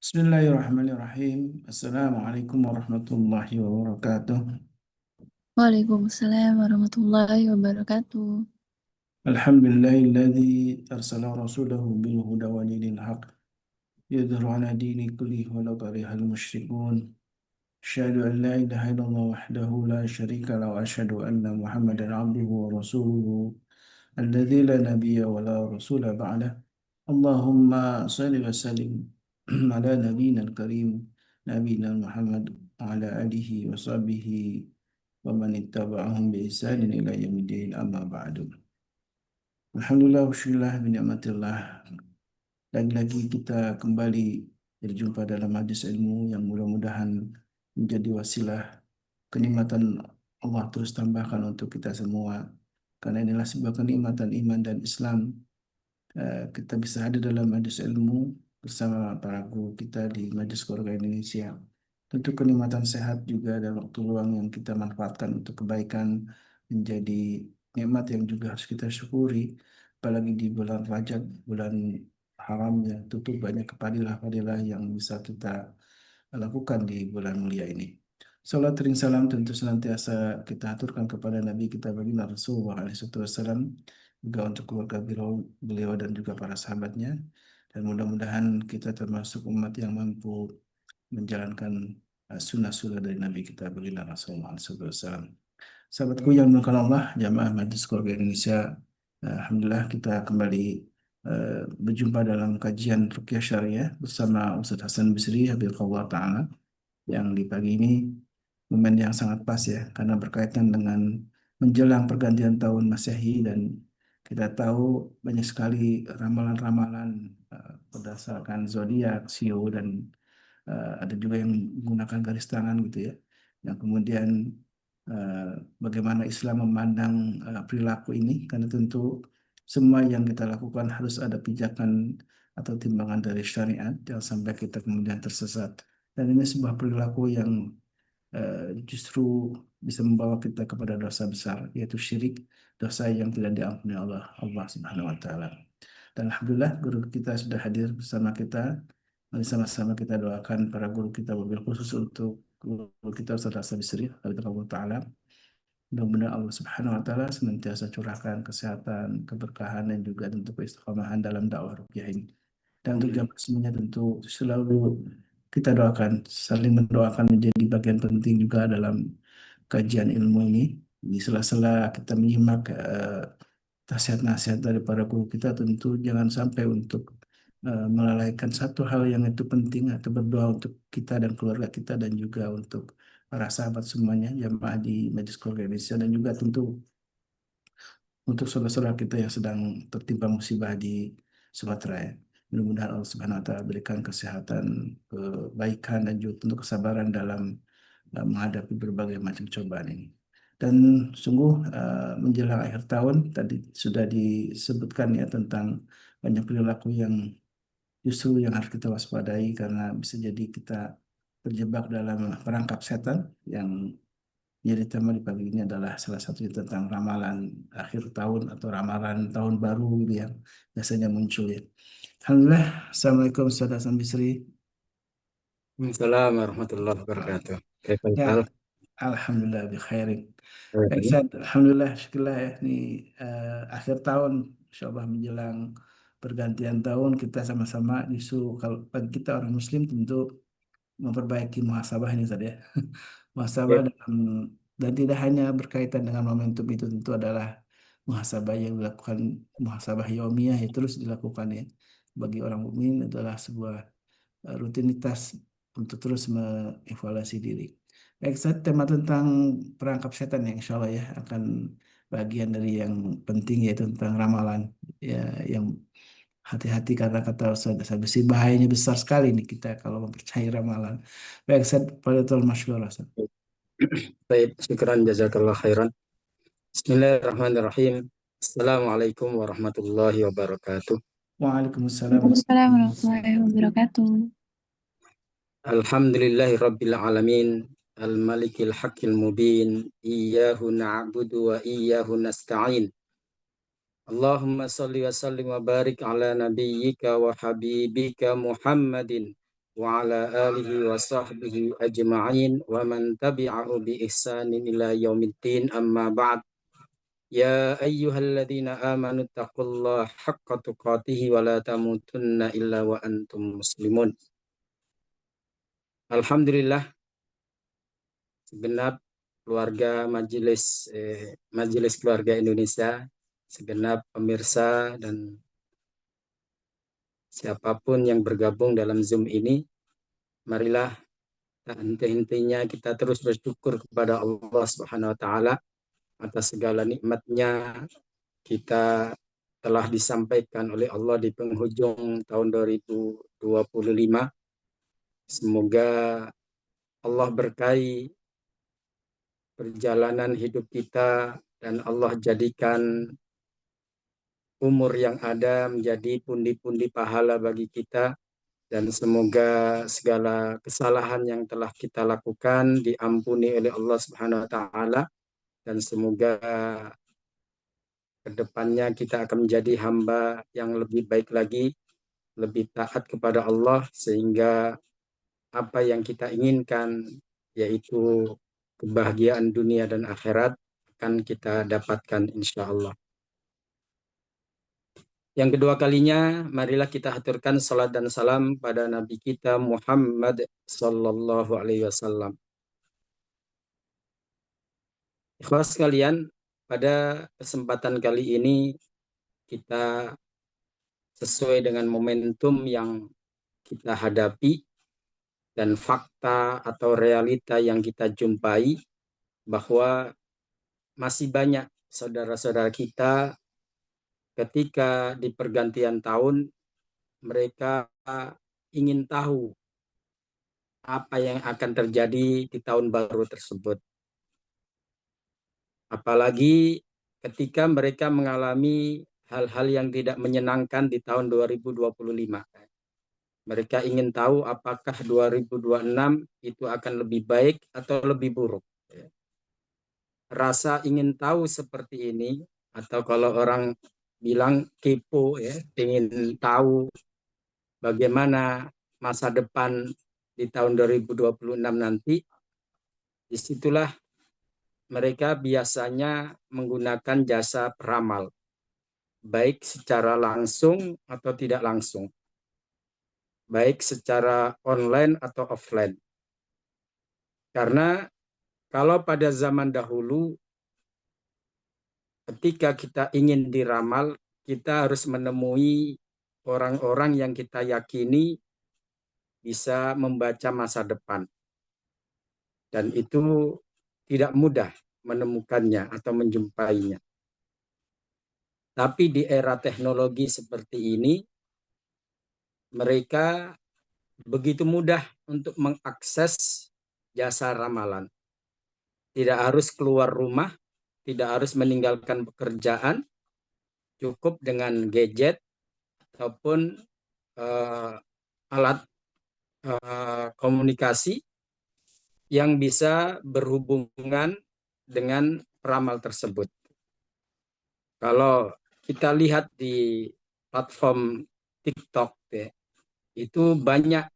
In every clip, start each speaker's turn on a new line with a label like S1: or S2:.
S1: Bismillahirrahmanirrahim. Assalamualaikum warahmatullahi wabarakatuh.
S2: Waalaikumsalam warahmatullahi wabarakatuh.
S1: Alhamdulillahilladzi arsala rasulahu bil huda wa dinil haq yudhhiru ala dini kullihi walau karihal musyrikun. Asyhadu an la ilaha illallah wahdahu la syarika lahu wa asyhadu anna Muhammadan abduhu wa rasuluhu alladzi la nabiyya wa la rasula ba'dah. Allahumma salli wa sallim ala nabiyyina al-karim nabiyina Muhammad wa ala alihi wa sahbihi wa man ittaba'ahum bi ihsanin ila yaumiddin amma ba'du. Alhamdulillah wa syukurillah bi ni'matillah. Lagi-lagi kita kembali berjumpa dalam majlis ilmu yang mudah-mudahan menjadi wasilah kenikmatan Allah terus tambahkan untuk kita semua. Karena inilah sebuah kenikmatan iman dan Islam. Kita bisa hadir dalam majlis ilmu bersama para guru kita di Majelis Keluarga Indonesia. Tentu kenikmatan sehat juga dan waktu luang yang kita manfaatkan untuk kebaikan menjadi nikmat yang juga harus kita syukuri. Apalagi di bulan Rajab, bulan haram yang tentu banyak kepadilah-padilah yang bisa kita lakukan di bulan mulia ini. Salat ring salam tentu senantiasa kita aturkan kepada Nabi kita baginda Rasulullah SAW, juga untuk keluarga beliau, beliau dan juga para sahabatnya. Dan mudah-mudahan kita termasuk umat yang mampu menjalankan sunnah-sunnah dari Nabi kita baginda Rasulullah SAW. Sahabatku yang dimuliakan Allah, jamaah Majelis Keluarga Indonesia, alhamdulillah kita kembali berjumpa dalam kajian Ruqyah Syariah bersama Ustaz Hasan Bisri Habibullah Ta'ala, yang di pagi ini momen yang sangat pas ya, karena berkaitan dengan menjelang pergantian tahun Masehi, dan kita tahu banyak sekali ramalan-ramalan berdasarkan zodiak, sio, dan ada juga yang menggunakan garis tangan gitu ya. Yang kemudian eh, bagaimana Islam memandang perilaku ini, karena tentu semua yang kita lakukan harus ada pijakan atau timbangan dari syariat, jangan sampai kita kemudian tersesat. Dan ini sebuah perilaku yang justru bisa membawa kita kepada dosa besar, yaitu syirik, dosa yang tidak diampuni Allah Subhanahu wa taala. Dan alhamdulillah guru kita sudah hadir bersama kita. Mari sama-sama kita doakan para guru kita, wabil khusus untuk guru kita Ustaz Hasan Bisri, Allah taala. Mudah-mudahan Allah Subhanahu wa taala senantiasa curahkan kesehatan, keberkahan, dan juga tentu keistiqomahan dalam dakwah ruqyah ini. Dan untuk
S2: Amin.
S1: jamaah semuanya tentu selalu kita doakan, saling mendoakan menjadi bagian penting juga dalam kajian ilmu ini. Di sela-sela kita menyimak nasihat-nasihat dari para guru kita, tentu jangan sampai untuk melalaikan satu hal yang itu penting, atau berdoa untuk kita dan keluarga kita, dan juga untuk para sahabat semuanya, jamaah di Majelis Keluarga Indonesia, dan juga tentu untuk saudara-saudara kita yang sedang tertimpa musibah di Sumatera ya. Mudah-mudahan Allah Subhanahu wa taala berikan kesehatan, kebaikan, dan juga tentu kesabaran dalam menghadapi berbagai macam cobaan ini. Dan sungguh menjelang akhir tahun tadi sudah disebutkan ya tentang banyak perilaku yang justru yang harus kita waspadai, karena bisa jadi kita terjebak dalam perangkap setan. Yang jadi tema di pagi ini adalah salah satunya tentang ramalan akhir tahun atau ramalan tahun baru gitu yang biasanya muncul ya. Alhamdulillah. Assalamualaikum Ustaz Hasan Bisri.
S2: Waalaikumsalam warahmatullahi wabarakatuh. Kaifa
S1: Ya,
S2: hal?
S1: Alhamdulillah bi khairin. Baik, Ustaz. Alhamdulillah, syukurlah ya. Ini akhir tahun, insya Allah menjelang pergantian tahun, kita sama-sama justru kalau bagi kita orang Muslim tentu memperbaiki muhasabah ini saja. Muhasabah
S2: Ya,
S1: dan tidak hanya berkaitan dengan momentum itu, tentu adalah muhasabah yang dilakukan, muhasabah yaumiyah yang terus dilakukan ya. Bagi orang mukmin adalah sebuah rutinitas untuk terus mengevaluasi diri. Baik, Ustaz, tema tentang perangkap setan yang insya Allah ya akan bagian dari yang penting, yaitu tentang ramalan ya, yang hati-hati karena kata Ustaz Besi bahayanya besar sekali nih kita kalau mempercayai ramalan. Baik, Ustaz, pada tol masyhur Ustaz.
S2: baik, syukran jazakallah khairan. Bismillahirrahmanirrahim. Assalamualaikum warahmatullahi wabarakatuh.
S1: Waalaikumsalam.
S3: Waalaikumsalam warahmatullahi wabarakatuh.
S2: Alhamdulillahi rabbil alamin. Al-malikil haqqil mubin. Iyyahu na'budu wa iyyahu nasta'in. Allahumma salli wa sallim wa barik ala nabiyyika wa habibika Muhammadin wa ala alihi wa sahbihi ajma'in wa man tabi'ahu bi ihsanin ila yaumiddin amma ba'd. Ya ayyuhalladzina amanu taqullaha haqqa tuqatih wa la tamutunna illa wa antum muslimun. Alhamdulillah, segenap keluarga Majelis Keluarga Indonesia, segenap pemirsa dan siapapun yang bergabung dalam Zoom ini, marilah tak henti-hentinya kita terus bersyukur kepada Allah Subhanahu wa taala atas segala nikmatnya. Kita telah disampaikan oleh Allah di penghujung tahun 2025. Semoga Allah berkahi perjalanan hidup kita dan Allah jadikan umur yang ada menjadi pundi-pundi pahala bagi kita, dan semoga segala kesalahan yang telah kita lakukan diampuni oleh Allah Subhanahu wa taala, dan semoga kedepannya kita akan menjadi hamba yang lebih baik lagi, lebih taat kepada Allah, sehingga apa yang kita inginkan, yaitu kebahagiaan dunia dan akhirat, akan kita dapatkan insya Allah. Yang kedua kalinya, marilah kita haturkan salat dan salam pada Nabi kita Muhammad sallallahu alaihi wasallam. Ikhwas sekalian, pada kesempatan kali ini kita sesuai dengan momentum yang kita hadapi dan fakta atau realita yang kita jumpai, bahwa masih banyak saudara-saudara kita ketika di pergantian tahun mereka ingin tahu apa yang akan terjadi di tahun baru tersebut. Apalagi ketika mereka mengalami hal-hal yang tidak menyenangkan di tahun 2025. Mereka ingin tahu apakah 2026 itu akan lebih baik atau lebih buruk. Rasa ingin tahu seperti ini, atau kalau orang bilang kepo, ya, ingin tahu bagaimana masa depan di tahun 2026 nanti, disitulah mereka biasanya menggunakan jasa peramal, baik secara langsung atau tidak langsung, baik secara online atau offline. Karena kalau pada zaman dahulu, ketika kita ingin diramal, kita harus menemui orang-orang yang kita yakini bisa membaca masa depan. Dan itu tidak mudah menemukannya atau menjumpainya. Tapi di era teknologi seperti ini, mereka begitu mudah untuk mengakses jasa ramalan. Tidak harus keluar rumah, tidak harus meninggalkan pekerjaan, cukup dengan gadget ataupun alat komunikasi yang bisa berhubungan dengan peramal tersebut. Kalau kita lihat di platform TikTok, ya, itu banyak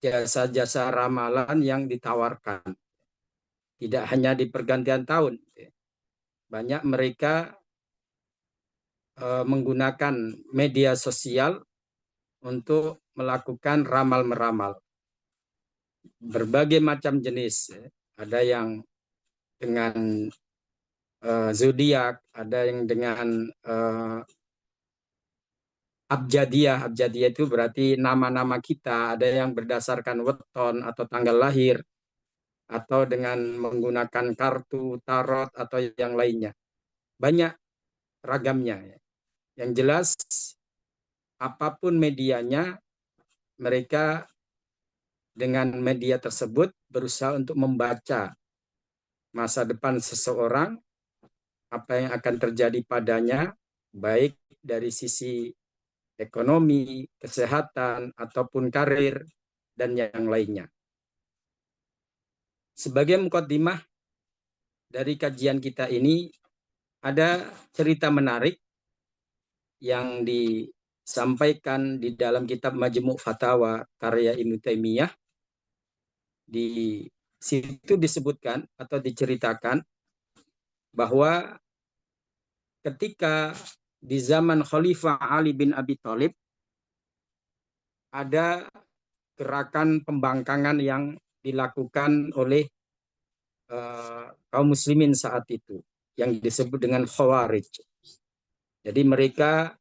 S2: jasa-jasa ramalan yang ditawarkan. Tidak hanya di pergantian tahun, banyak mereka menggunakan media sosial untuk melakukan ramal-meramal. Berbagai macam jenis. Ada yang dengan zodiak, ada yang dengan abjadiyah. Abjadiyah itu berarti nama-nama kita. Ada yang berdasarkan weton atau tanggal lahir, atau dengan menggunakan kartu tarot atau yang lainnya. Banyak ragamnya. Yang jelas, apapun medianya, mereka dengan media tersebut berusaha untuk membaca masa depan seseorang, apa yang akan terjadi padanya, baik dari sisi ekonomi, kesehatan, ataupun karir, dan yang lainnya. Sebagai mukaddimah dari kajian kita ini, ada cerita menarik yang sampaikan di dalam kitab Majmu' Fatawa karya Ibnu Taimiyah. Di situ disebutkan atau diceritakan bahwa ketika di zaman Khalifah Ali bin Abi Thalib ada gerakan pembangkangan yang dilakukan oleh kaum muslimin saat itu yang disebut dengan Khawarij. Jadi mereka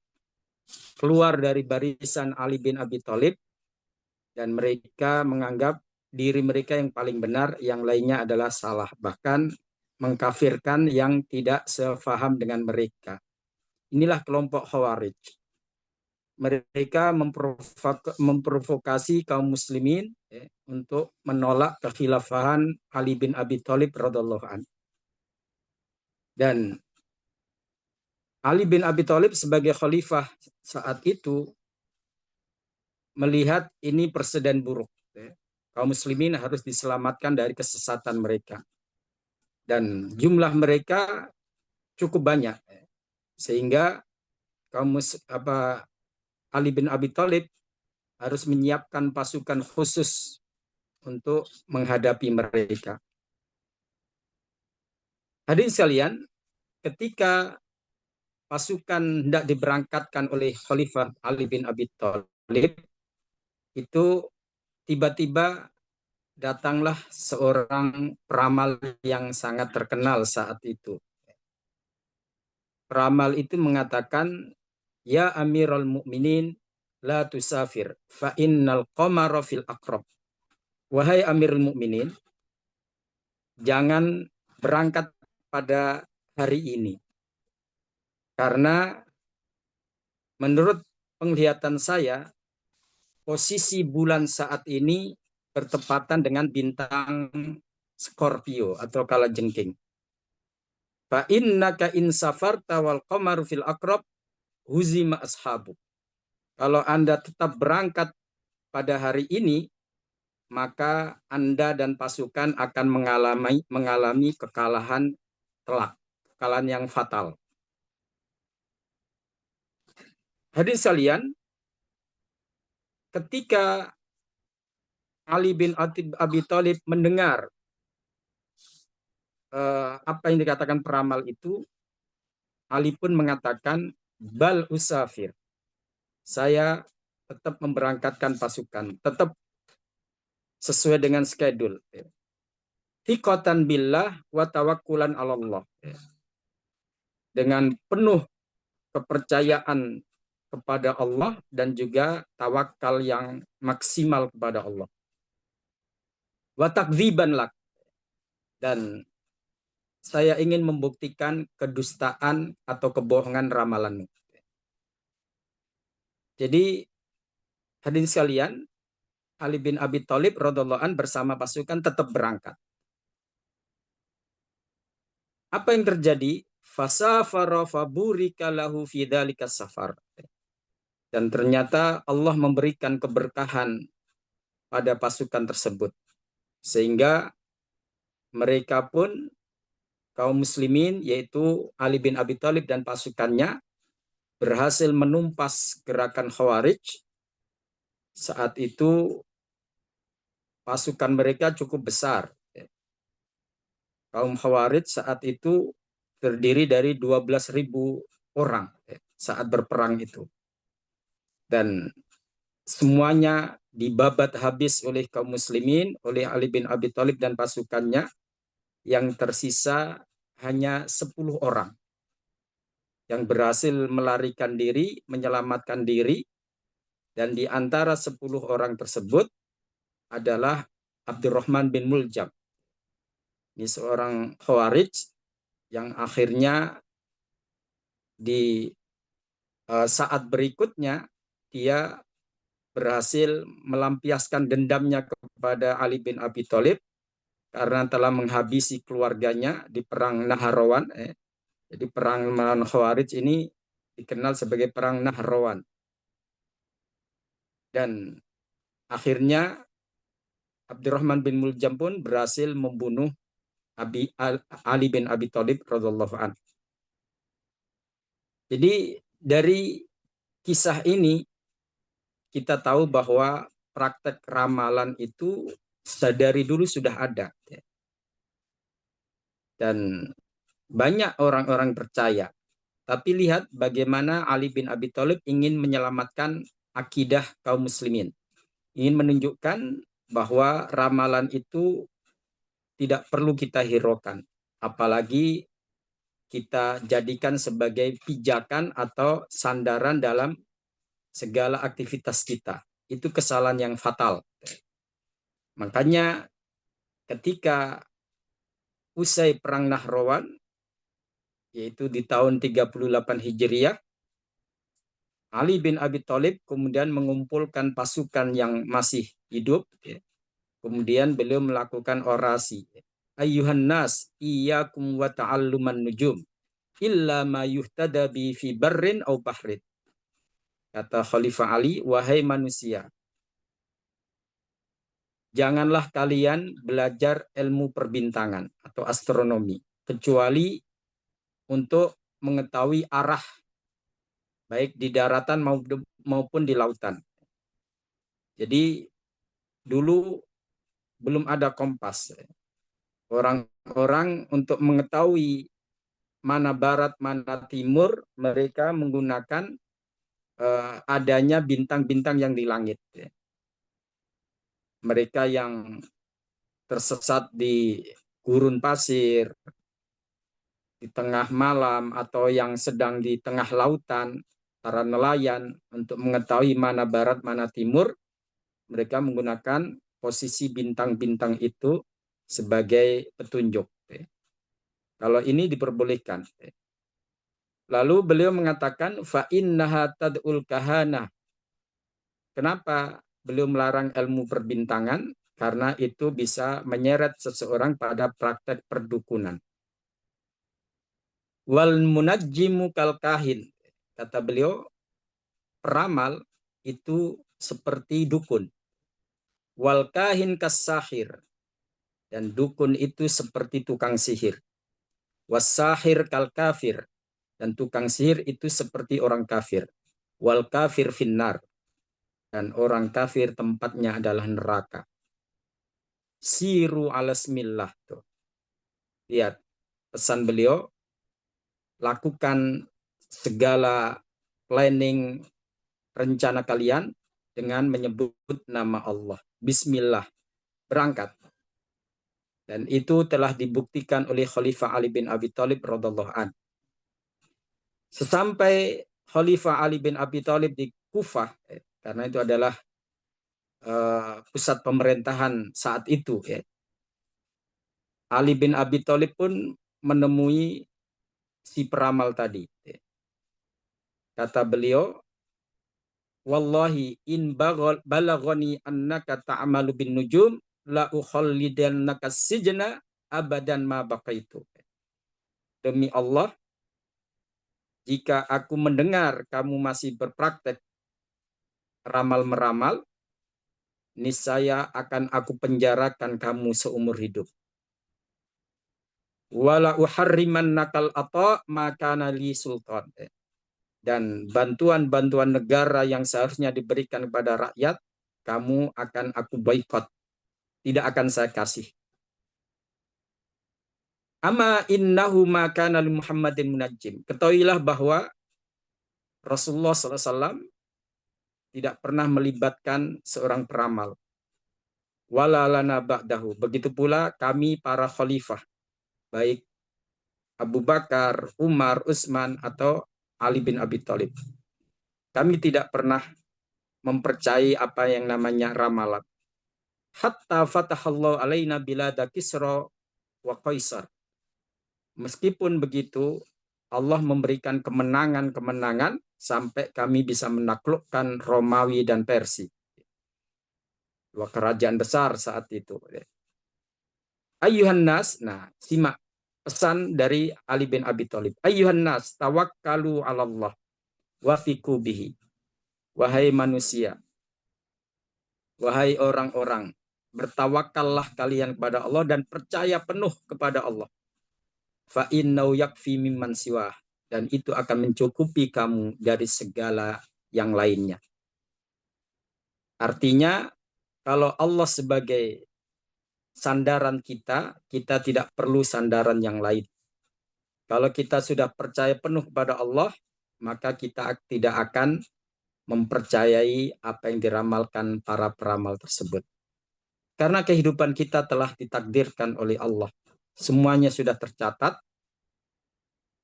S2: keluar dari barisan Ali bin Abi Thalib dan mereka menganggap diri mereka yang paling benar, yang lainnya adalah salah. Bahkan mengkafirkan yang tidak sefaham dengan mereka. Inilah kelompok Khawarij. Mereka memprovokasi kaum muslimin untuk menolak kekhilafahan Ali bin Abi Thalib radhiyallahu anhu. Dan Ali bin Abi Thalib sebagai khalifah saat itu melihat ini presiden buruk. Kaum muslimin harus diselamatkan dari kesesatan mereka. Dan jumlah mereka cukup banyak. Sehingga Ali bin Abi Thalib harus menyiapkan pasukan khusus untuk menghadapi mereka. Hadirin sekalian, ketika pasukan hendak diberangkatkan oleh Khalifah Ali bin Abi Thalib, itu tiba-tiba datanglah seorang peramal yang sangat terkenal saat itu. Peramal itu mengatakan, "Ya Amirul Mukminin, la tusafir, fa innal qamara fil aqrab." Wahai Amirul Mukminin, jangan berangkat pada hari ini. Karena menurut penglihatan saya, posisi bulan saat ini bertepatan dengan bintang Scorpio atau kalajengking. Fa innaka in safarta wal qamaru fil aqrab huzima ashabu. Kalau Anda tetap berangkat pada hari ini, maka Anda dan pasukan akan mengalami kekalahan telak, kekalahan yang fatal. Hadirin sekalian, ketika Ali bin Abi Thalib mendengar apa yang dikatakan peramal itu, Ali pun mengatakan, bal usafir. Saya tetap memberangkatkan pasukan, tetap sesuai dengan schedule. Thiqatan billah wa tawakkulan 'ala Allah. Dengan penuh kepercayaan kepada Allah dan juga tawakal yang maksimal kepada Allah. Wa takdziban lak. Dan saya ingin membuktikan kedustaan atau kebohongan ramalanmu. Jadi hadirin sekalian, Ali bin Abi Thalib radhiyallahu an bersama pasukan tetap berangkat. Apa yang terjadi? Fasafara faburika lahu fi dzalika safar. Dan ternyata Allah memberikan keberkahan pada pasukan tersebut. Sehingga mereka pun kaum muslimin yaitu Ali bin Abi Thalib dan pasukannya berhasil menumpas gerakan Khawarij. Saat itu pasukan mereka cukup besar. Kaum Khawarij saat itu terdiri dari 12.000 orang saat berperang itu. Dan semuanya dibabat habis oleh kaum muslimin, oleh Ali bin Abi Thalib dan pasukannya. Yang tersisa hanya 10 orang yang berhasil melarikan diri, menyelamatkan diri. Dan di antara 10 orang tersebut adalah Abdurrahman bin Muljam. Ini seorang Khawarij yang akhirnya di saat berikutnya dia berhasil melampiaskan dendamnya kepada Ali bin Abi Thalib karena telah menghabisi keluarganya di perang Nahrawan. Jadi perang melawan Khawarij ini dikenal sebagai perang Nahrawan. Dan akhirnya Abdurrahman bin Muljam pun berhasil membunuh Ali bin Abi Thalib radhiyallahu anhu. Jadi dari kisah ini kita tahu bahwa praktek ramalan itu dari dulu sudah ada. Dan banyak orang-orang percaya. Tapi lihat bagaimana Ali bin Abi Thalib ingin menyelamatkan akidah kaum muslimin. Ingin menunjukkan bahwa ramalan itu tidak perlu kita hiraukan. Apalagi kita jadikan sebagai pijakan atau sandaran dalam segala aktivitas kita. Itu kesalahan yang fatal. Makanya ketika usai perang Nahrawan, yaitu di tahun 38 Hijriah, Ali bin Abi Thalib kemudian mengumpulkan pasukan yang masih hidup. Kemudian beliau melakukan orasi. Ayyuhan nas, iyyakum wa ta'alluman nujum, illa ma yuhtada bi fi barrin au bahrin. Kata Khalifah Ali, wahai manusia, janganlah kalian belajar ilmu perbintangan atau astronomi, kecuali untuk mengetahui arah baik di daratan maupun di lautan. Jadi dulu belum ada kompas. Orang-orang untuk mengetahui mana barat, mana timur, mereka menggunakan adanya bintang-bintang yang di langit. Mereka yang tersesat di gurun pasir, di tengah malam, atau yang sedang di tengah lautan, para nelayan, untuk mengetahui mana barat, mana timur, mereka menggunakan posisi bintang-bintang itu sebagai petunjuk. Kalau ini diperbolehkan. Lalu beliau mengatakan fa innaha tad'ul kahana. Kenapa beliau melarang ilmu perbintangan? Karena itu bisa menyeret seseorang pada praktek perdukunan. Wal munajjimu kal kahin. Kata beliau, peramal itu seperti dukun. Wal kahin kas-sahir. Dan dukun itu seperti tukang sihir. Was-sahir kal kafir. Dan tukang sihir itu seperti orang kafir. Wal kafir finnar. Dan orang kafir tempatnya adalah neraka. Siru alasmillah. Tuh. Lihat pesan beliau. Lakukan segala planning rencana kalian dengan menyebut nama Allah. Bismillah. Berangkat. Dan itu telah dibuktikan oleh Khalifah Ali bin Abi Thalib radhiyallahu anhu. Sesampai Khalifah Ali bin Abi Thalib di Kufah, karena itu adalah pusat pemerintahan saat itu. Ali bin Abi Thalib pun menemui si peramal tadi. Kata beliau, wallahi in balagoni annaka ta'amalu bin nujum la ukhallidannaka sijna abadan ma baqaitu. Demi Allah, jika aku mendengar kamu masih berpraktek ramal-meramal, niscaya akan aku penjarakan kamu seumur hidup. Wala uharrimannakal ata makana li sultan. Dan bantuan-bantuan negara yang seharusnya diberikan kepada rakyat, kamu akan aku boikot. Tidak akan saya kasih. Amma innahu makana li Muhammadin munajjim. Ketahuilah bahwa Rasulullah SAW tidak pernah melibatkan seorang peramal. Wala lana ba'dahu. Begitu pula kami para khalifah, baik Abu Bakar, Umar, Utsman, atau Ali bin Abi Thalib. Kami tidak pernah mempercayai apa yang namanya ramalan. Hatta fatahallahu alaina bilada Kisra wa Qaisar. Meskipun begitu, Allah memberikan kemenangan-kemenangan sampai kami bisa menaklukkan Romawi dan Persia. Dua kerajaan besar saat itu. Ayyuhan nas, nah simak pesan dari Ali bin Abi Thalib. Ayyuhan nas, tawakkalu 'ala Allah wa fiqhu bihi. Wahai manusia, wahai orang-orang, bertawakallah kalian kepada Allah dan percaya penuh kepada Allah. Fa innau yakfi mimman siwah. Dan itu akan mencukupi kamu dari segala yang lainnya. Artinya kalau Allah sebagai sandaran kita, kita tidak perlu sandaran yang lain. Kalau kita sudah percaya penuh kepada Allah, maka kita tidak akan mempercayai apa yang diramalkan para peramal tersebut. Karena kehidupan kita telah ditakdirkan oleh Allah. Semuanya sudah tercatat.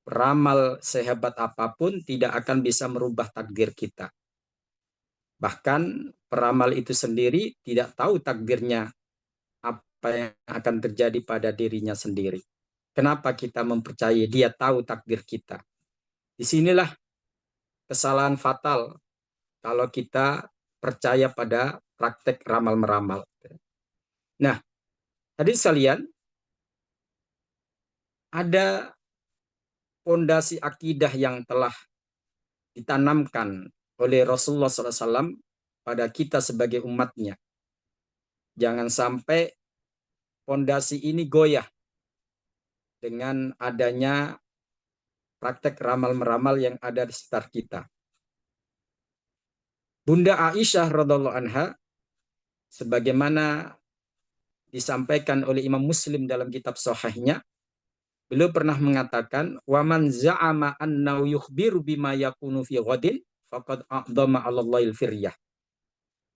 S2: Peramal sehebat apapun tidak akan bisa merubah takdir kita. Bahkan peramal itu sendiri tidak tahu takdirnya apa yang akan terjadi pada dirinya sendiri. Kenapa kita mempercayai dia tahu takdir kita? Disinilah kesalahan fatal kalau kita percaya pada praktek ramal-meramal. Nah, tadi sekalian, ada fondasi akidah yang telah ditanamkan oleh Rasulullah SAW pada kita sebagai umatnya. Jangan sampai fondasi ini goyah dengan adanya praktek ramal-meramal yang ada di sekitar kita. Bunda Aisyah radhiallahu anha, sebagaimana disampaikan oleh Imam Muslim dalam kitab Sahihnya, beliau pernah mengatakan, "Wa man za'ama annahu yukhbiru bima yakunu fi ghadin faqad a'dama 'ala Allahil firyah."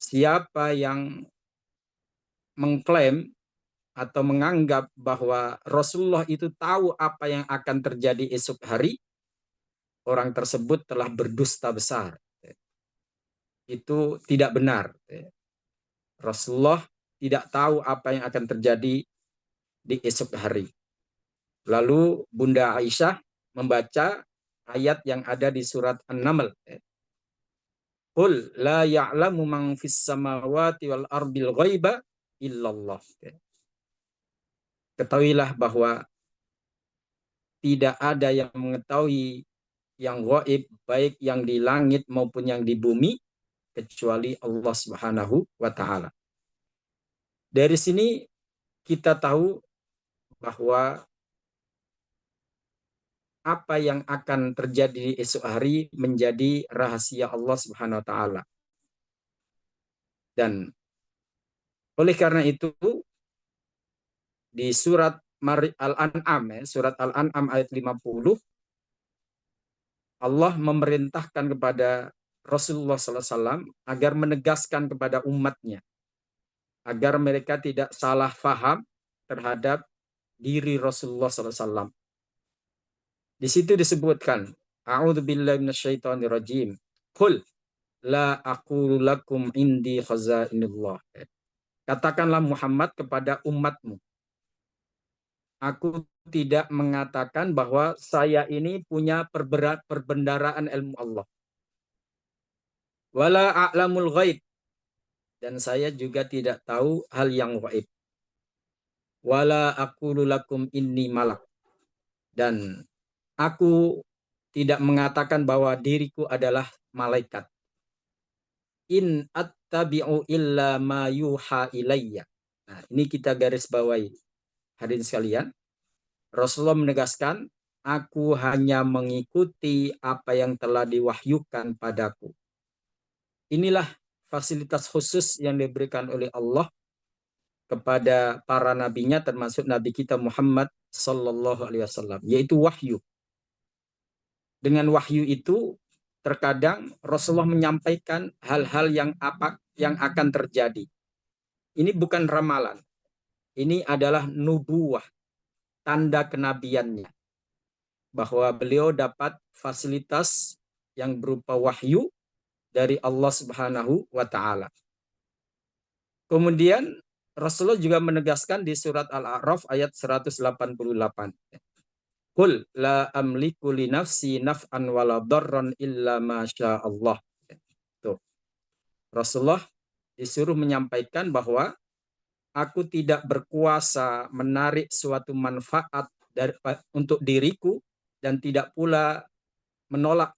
S2: Siapa yang mengklaim atau menganggap bahwa Rasulullah itu tahu apa yang akan terjadi esok hari, orang tersebut telah berdusta besar. Itu tidak benar. Rasulullah tidak tahu apa yang akan terjadi di esok hari. Lalu Bunda Aisyah membaca ayat yang ada di surat An-Naml. Qul la ya'lamu man fis samawati wal ardil ghaiba illallah. Ketahuilah bahwa tidak ada yang mengetahui yang gaib, baik yang di langit maupun yang di bumi, kecuali Allah Subhanahu wa Ta'ala. Dari sini kita tahu bahwa apa yang akan terjadi esok hari menjadi rahasia Allah Subhanahu wa Ta'ala. Dan oleh karena itu, di surat Al-An'am, surat Al-An'am ayat 50, Allah memerintahkan kepada Rasulullah SAW agar menegaskan kepada umatnya, agar mereka tidak salah faham terhadap diri Rasulullah SAW. Di situ disebutkan, A'udzubillahi minasyaitonirrajim. Qul la aqulu lakum indi khazainullah. Katakanlah Muhammad kepada umatmu, aku tidak mengatakan bahwa saya ini punya perbendaraan ilmu Allah. Wala a'lamul ghaib. Dan saya juga tidak tahu hal yang gaib. Wala aqulu lakum inni malak. Dan aku tidak mengatakan bahwa diriku adalah malaikat. In attabi'u illa ma yuha ilayya. Nah, ini kita garis bawahi. Hadirin sekalian, Rasulullah menegaskan, aku hanya mengikuti apa yang telah diwahyukan padaku. Inilah fasilitas khusus yang diberikan oleh Allah kepada para nabinya, termasuk Nabi kita Muhammad Sallallahu Alaihi Wasallam, yaitu wahyu. Dengan wahyu itu, terkadang Rasulullah menyampaikan hal-hal yang akan terjadi. Ini bukan ramalan. Ini adalah nubuwah, tanda kenabiannya. Bahwa beliau dapat fasilitas yang berupa wahyu dari Allah Subhanahu wa Ta'ala. Kemudian Rasulullah juga menegaskan di surat Al-A'raf ayat 188. Qul la amliku li nafsi naf'an wala darran illa ma syaa Allah. Tuh. Rasulullah disuruh menyampaikan bahwa aku tidak berkuasa menarik suatu manfaat untuk diriku dan tidak pula menolak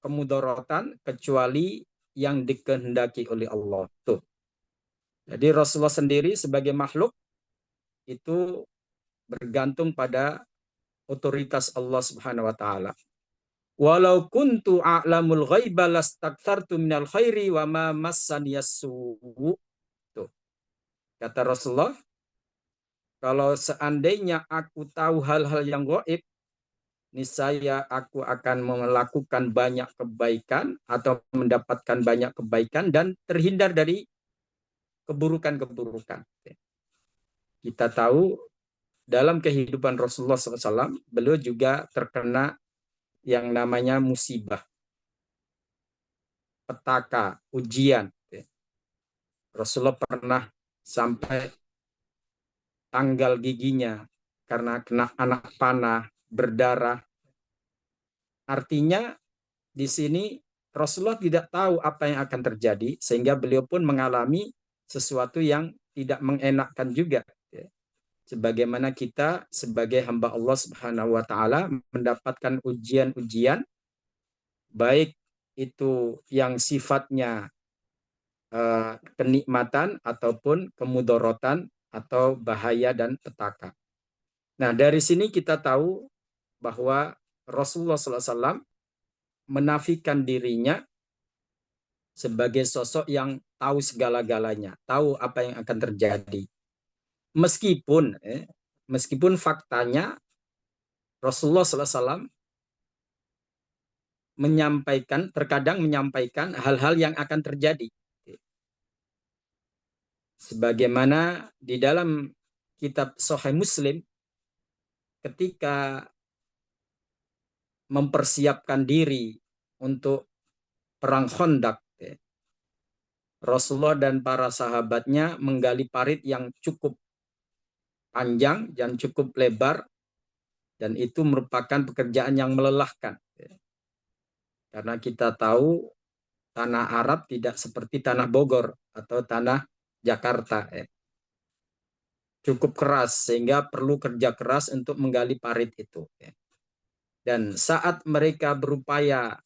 S2: kemudaratan kecuali yang dikehendaki oleh Allah. Tuh. Jadi Rasulullah sendiri sebagai makhluk itu bergantung pada otoritas Allah Subhanahu wa Ta'ala. Walau kuntu a'lamul ghaiba lastakthartu minal khairi wa ma massaniyas su'. Tuh. Kata Rasulullah, kalau seandainya aku tahu hal-hal yang gaib, niscaya aku akan melakukan banyak kebaikan atau mendapatkan banyak kebaikan dan terhindar dari keburukan-keburukan. Kita tahu dalam kehidupan Rasulullah SAW, beliau juga terkena yang namanya musibah, petaka, ujian. Rasulullah pernah sampai tanggal giginya karena kena anak panah, berdarah. Artinya di sini Rasulullah tidak tahu apa yang akan terjadi, sehingga beliau pun mengalami sesuatu yang tidak mengenakkan juga. Sebagaimana kita sebagai hamba Allah Subhanahu wa taala mendapatkan ujian-ujian, baik itu yang sifatnya kenikmatan ataupun kemudorotan atau bahaya dan petaka. Nah, dari sini kita tahu bahwa Rasulullah SAW menafikan dirinya sebagai sosok yang tahu segala-galanya, tahu apa yang akan terjadi. Meskipun faktanya Rasulullah SAW terkadang menyampaikan hal-hal yang akan terjadi. Sebagaimana di dalam kitab Sahih Muslim, ketika mempersiapkan diri untuk perang Khandaq, Rasulullah dan para sahabatnya menggali parit yang cukup panjang dan cukup lebar, dan itu merupakan pekerjaan yang melelahkan. Karena kita tahu tanah Arab tidak seperti tanah Bogor atau tanah Jakarta. Cukup keras, sehingga perlu kerja keras untuk menggali parit itu. Dan saat mereka berupaya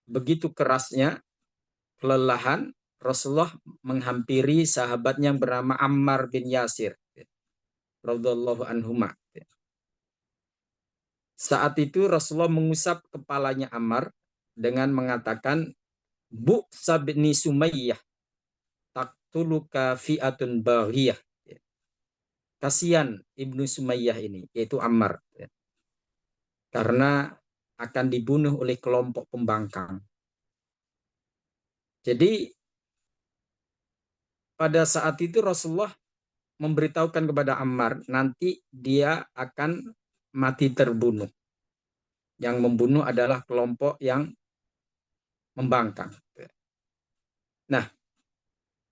S2: begitu kerasnya, kelelahan, Rasulullah menghampiri sahabatnya yang bernama Ammar bin Yasir radhiyallahu anhuma. Saat itu Rasulullah mengusap kepalanya Ammar dengan mengatakan, Bu sabni Sumayyah taktuluka fi'atun baghiyah. Kasihan Ibnu Sumayyah ini, yaitu Ammar, karena akan dibunuh oleh kelompok pembangkang. Jadi pada saat itu Rasulullah memberitahukan kepada Ammar, nanti dia akan mati terbunuh. Yang membunuh adalah kelompok yang membangkang. Nah,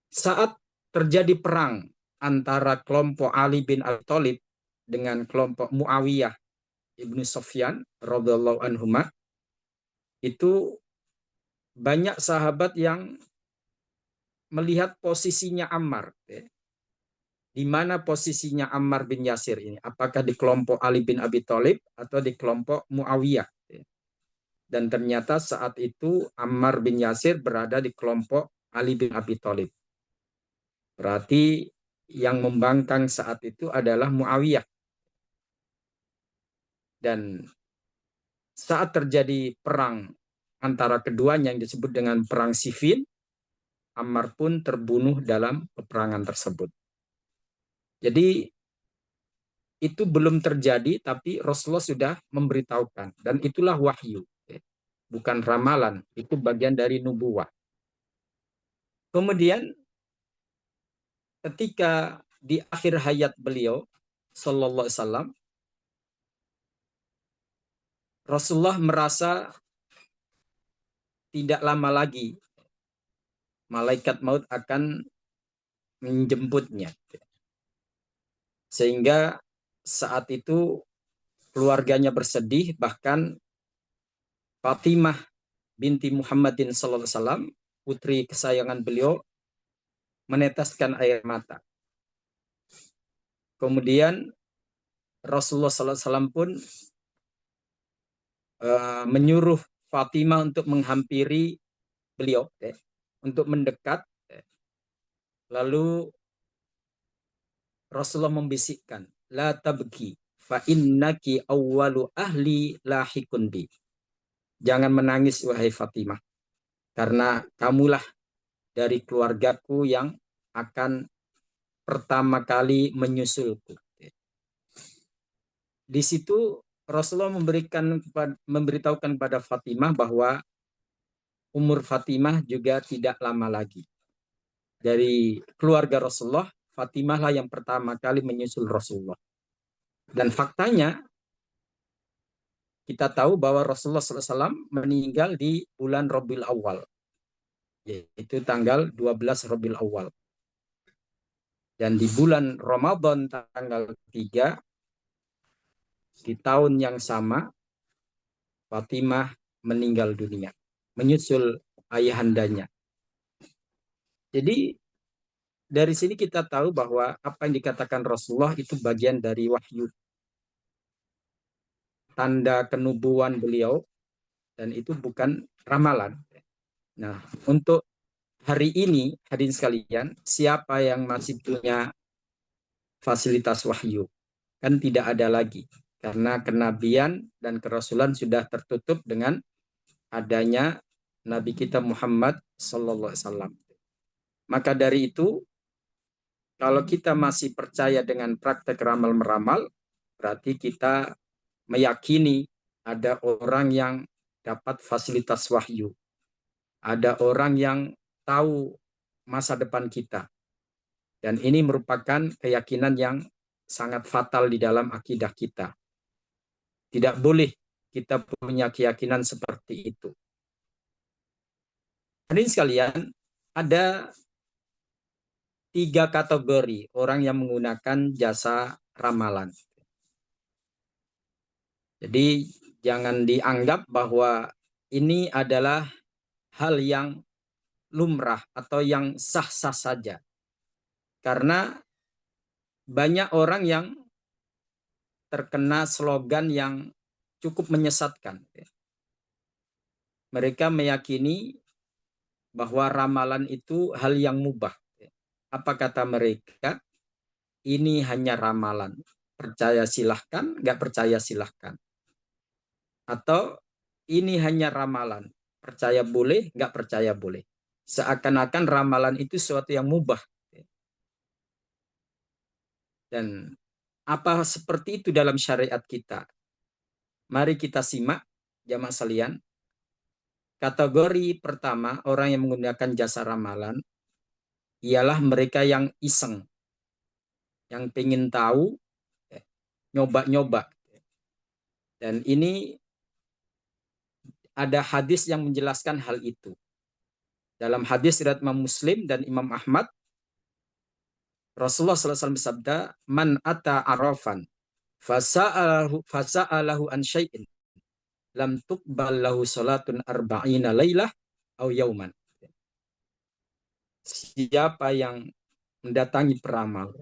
S2: saat terjadi perang antara kelompok Ali bin Abi Thalib dengan kelompok Muawiyah Ibnu Sufyan radhiyallahu anhuma, itu banyak sahabat yang melihat posisinya Ammar. Di mana posisinya Ammar bin Yasir ini? Apakah di kelompok Ali bin Abi Thalib atau di kelompok Muawiyah? Dan ternyata saat itu Ammar bin Yasir berada di kelompok Ali bin Abi Thalib. Berarti yang membangkang saat itu adalah Muawiyah. Dan saat terjadi perang antara keduanya yang disebut dengan perang Siffin, Ammar pun terbunuh dalam peperangan tersebut. Jadi itu belum terjadi, tapi Rasulullah sudah memberitahukan. Dan itulah wahyu. Bukan ramalan, itu bagian dari nubuwah. Kemudian ketika di akhir hayat beliau, Sallallahu Alaihi Wasallam, Rasulullah merasa tidak lama lagi malaikat maut akan menjemputnya. Sehingga saat itu keluarganya bersedih, bahkan Fatimah binti Muhammadin sallallahu alaihi wasallam, putri kesayangan beliau, meneteskan air mata. Kemudian Rasulullah sallallahu alaihi wasallam pun menyuruh Fatimah untuk menghampiri beliau, untuk mendekat. Lalu Rasulullah membisikkan, la tabki fa innaki awwalu ahli lahikun bi. jangan menangis wahai Fatimah, karena kamulah dari keluargaku yang akan pertama kali menyusulku. Di situ Rasulullah memberitahukan kepada Fatimah bahwa umur Fatimah juga tidak lama lagi. Dari keluarga Rasulullah, Fatimah lah yang pertama kali menyusul Rasulullah. Dan faktanya, kita tahu bahwa Rasulullah SAW meninggal di bulan Rabiul Awal, yaitu tanggal 12 Rabiul Awal. Dan di bulan Ramadan tanggal 3, di tahun yang sama, Fatimah meninggal dunia, menyusul ayahandanya. Jadi dari sini kita tahu bahwa apa yang dikatakan Rasulullah itu bagian dari wahyu, tanda kenubuan beliau, dan itu bukan ramalan. Nah, untuk hari ini, hadirin sekalian, siapa yang masih punya fasilitas wahyu? Kan tidak ada lagi. Karena kenabian dan kerasulan sudah tertutup dengan adanya Nabi kita Muhammad Sallallahu Alaihi Wasallam. Maka dari itu, kalau kita masih percaya dengan praktek ramal-meramal, berarti kita meyakini ada orang yang dapat fasilitas wahyu. Ada orang yang tahu masa depan kita. Dan ini merupakan keyakinan yang sangat fatal di dalam akidah kita. Tidak boleh kita punya keyakinan seperti itu. Hadirin sekalian, ada 3 kategori orang yang menggunakan jasa ramalan. Jadi jangan dianggap bahwa ini adalah hal yang lumrah atau yang sah-sah saja. Karena banyak orang yang terkena slogan yang cukup menyesatkan. Mereka meyakini bahwa ramalan itu hal yang mubah. Apa kata mereka? Ini hanya ramalan. Percaya silahkan, nggak percaya silahkan. Atau ini hanya ramalan. Percaya boleh, nggak percaya boleh. Seakan-akan ramalan itu sesuatu yang mubah. Dan apa seperti itu dalam syariat kita? Mari kita simak, jamaah sekalian. Kategori pertama, orang yang menggunakan jasa ramalan, ialah mereka yang iseng. Yang pengen tahu, nyoba-nyoba. Dan ini ada hadis yang menjelaskan hal itu. Dalam hadis riwayat Imam Muslim dan Imam Ahmad, Rasulullah SAW bersabda, "Man ata arafan fasa'alahu an syai'in lam tuqbal lahu salatun arba'ina lailah au yauman." Siapa yang mendatangi peramal,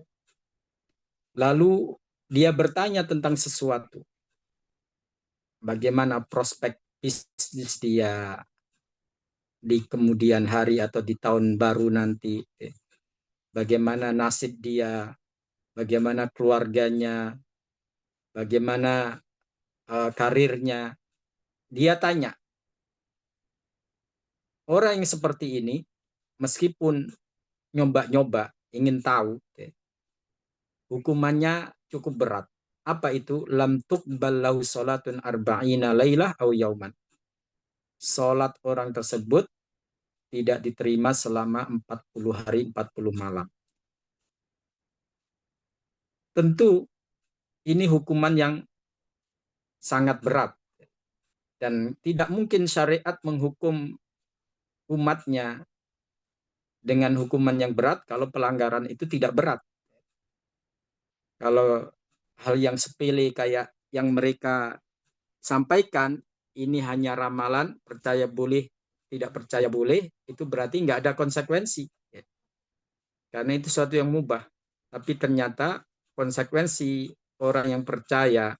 S2: lalu dia bertanya tentang sesuatu, bagaimana prospek bisnis dia di kemudian hari atau di tahun baru nanti, bagaimana nasib dia, bagaimana keluarganya, bagaimana karirnya. Dia tanya. Orang yang seperti ini, meskipun nyoba-nyoba, ingin tahu, hukumannya cukup berat. Apa itu? Lam tuqbal lahu salatun arba'ina lailah au yauman. Salat orang tersebut tidak diterima selama 40 hari 40 malam. Tentu ini hukuman yang sangat berat. Dan tidak mungkin syariat menghukum umatnya dengan hukuman yang berat kalau pelanggaran itu tidak berat. Kalau hal yang sepele kayak yang mereka sampaikan, ini hanya ramalan, percaya boleh, tidak percaya boleh, itu berarti nggak ada konsekuensi. Karena itu sesuatu yang mubah. Tapi ternyata konsekuensi orang yang percaya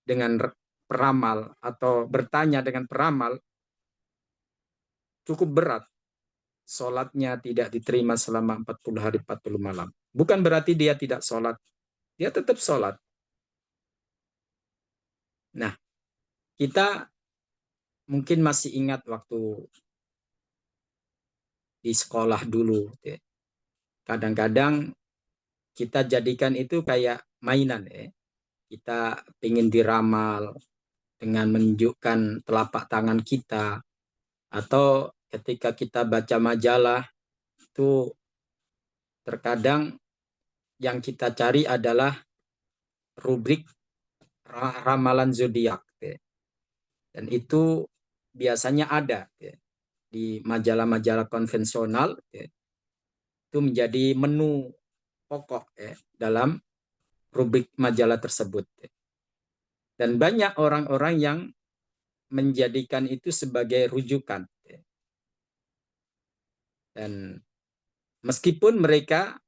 S2: dengan peramal atau bertanya dengan peramal cukup berat. Sholatnya tidak diterima selama 40 hari 40 malam. Bukan berarti dia tidak sholat. Dia tetap sholat. Nah, kita mungkin masih ingat waktu di sekolah dulu. Kadang-kadang kita jadikan itu kayak mainan. Kita ingin diramal dengan menunjukkan telapak tangan kita. Atau ketika kita baca majalah, itu terkadang yang kita cari adalah rubrik ramalan zodiak. Dan itu biasanya ada di majalah-majalah konvensional. Itu menjadi menu pokok dalam rubrik majalah tersebut. Dan banyak orang-orang yang menjadikan itu sebagai rujukan. Dan meskipun mereka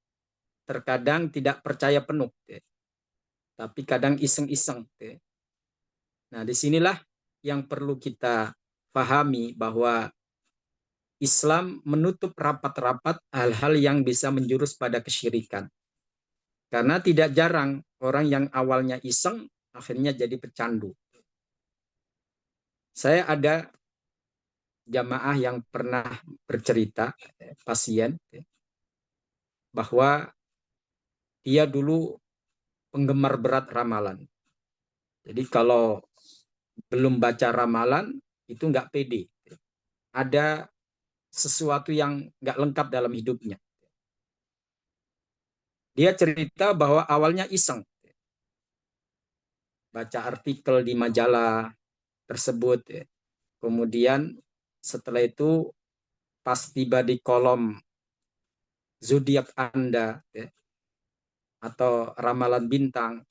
S2: terkadang tidak percaya penuh, tapi kadang iseng-iseng. Nah, disinilah yang perlu kita pahami bahwa Islam menutup rapat-rapat hal-hal yang bisa menjurus pada kesyirikan. Karena tidak jarang orang yang awalnya iseng akhirnya jadi pecandu. Saya ada jamaah yang pernah bercerita, pasien, bahwa dia dulu penggemar berat ramalan. Jadi kalau belum baca ramalan, itu nggak pede. Ada sesuatu yang nggak lengkap dalam hidupnya. Dia cerita bahwa awalnya iseng. Baca artikel di majalah tersebut. Kemudian setelah itu pas tiba di kolom zodiak Anda atau ramalan bintang,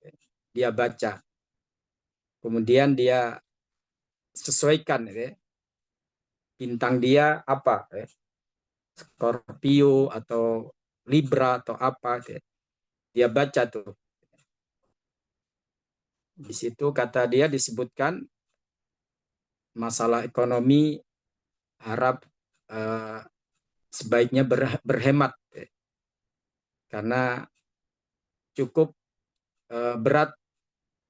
S2: dia baca. Kemudian dia sesuaikan bintang dia apa, Scorpio atau Libra atau apa, dia baca tuh. Di situ kata dia disebutkan masalah ekonomi, harap sebaiknya berhemat karena cukup berat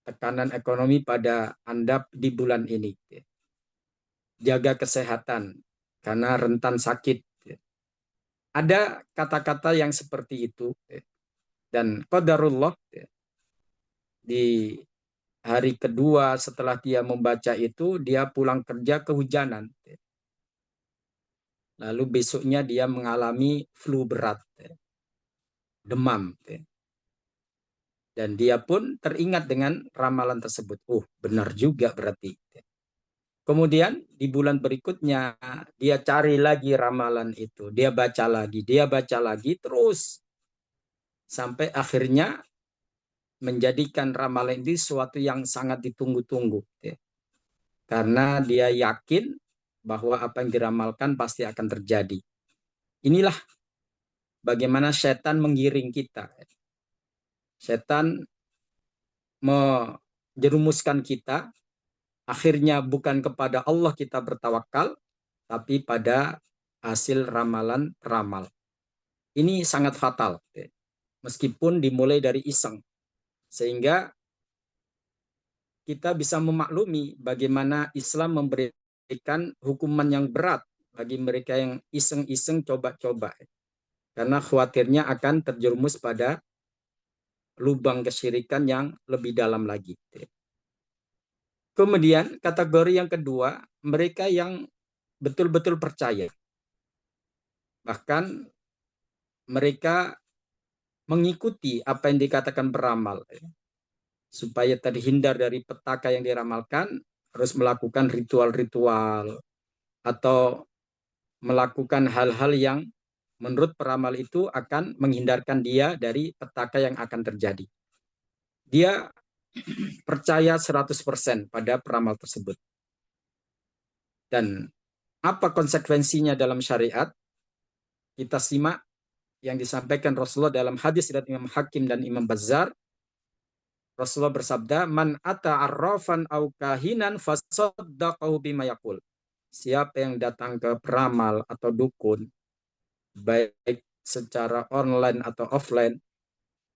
S2: tekanan ekonomi pada Anda di bulan ini. Jaga kesehatan karena rentan sakit. Ada kata-kata yang seperti itu. Dan qadarullah, di hari kedua setelah dia membaca itu, dia pulang kerja kehujanan. Lalu besoknya dia mengalami flu berat, demam. Dan dia pun teringat dengan ramalan tersebut. Oh, benar juga berarti. Kemudian di bulan berikutnya dia cari lagi ramalan itu. Dia baca lagi, terus. Sampai akhirnya menjadikan ramalan ini sesuatu yang sangat ditunggu-tunggu. Karena dia yakin bahwa apa yang diramalkan pasti akan terjadi. Inilah bagaimana setan menggiring kita. Setan menjerumuskan kita. Akhirnya bukan kepada Allah kita bertawakal, tapi pada hasil ramalan peramal. Ini sangat fatal, meskipun dimulai dari iseng. Sehingga kita bisa memaklumi bagaimana Islam memberikan hukuman yang berat bagi mereka yang iseng-iseng coba-coba. Karena khawatirnya akan terjerumus pada lubang kesyirikan yang lebih dalam lagi. Kemudian kategori yang kedua, mereka yang betul-betul percaya. Bahkan mereka mengikuti apa yang dikatakan beramal. Supaya terhindar dari petaka yang diramalkan, harus melakukan ritual-ritual atau melakukan hal-hal yang menurut peramal itu akan menghindarkan dia dari petaka yang akan terjadi. Dia percaya 100% pada peramal tersebut. Dan apa konsekuensinya dalam syariat? Kita simak yang disampaikan Rasulullah dalam hadis dari Imam Hakim dan Imam Bazzar. Rasulullah bersabda, "Man ata arrafan au kahinan fasaddaqahu bima yaqul." Siapa yang datang ke peramal atau dukun, baik secara online atau offline,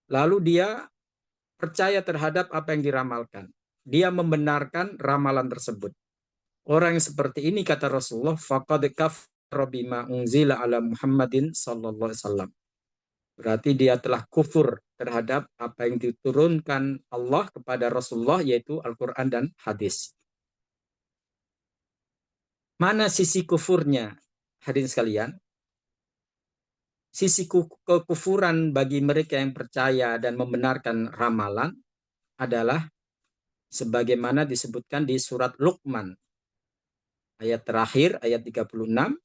S2: lalu dia percaya terhadap apa yang diramalkan. Dia membenarkan ramalan tersebut. Orang yang seperti ini, kata Rasulullah, faqad kafara bima unzila ala Muhammadin sallallahu alaihi wasallam. Berarti dia telah kufur terhadap apa yang diturunkan Allah kepada Rasulullah, yaitu Al-Quran dan hadis. Mana sisi kufurnya, hadirin sekalian? Sisi kekufuran bagi mereka yang percaya dan membenarkan ramalan adalah sebagaimana disebutkan di surat Luqman, ayat terakhir, ayat 36.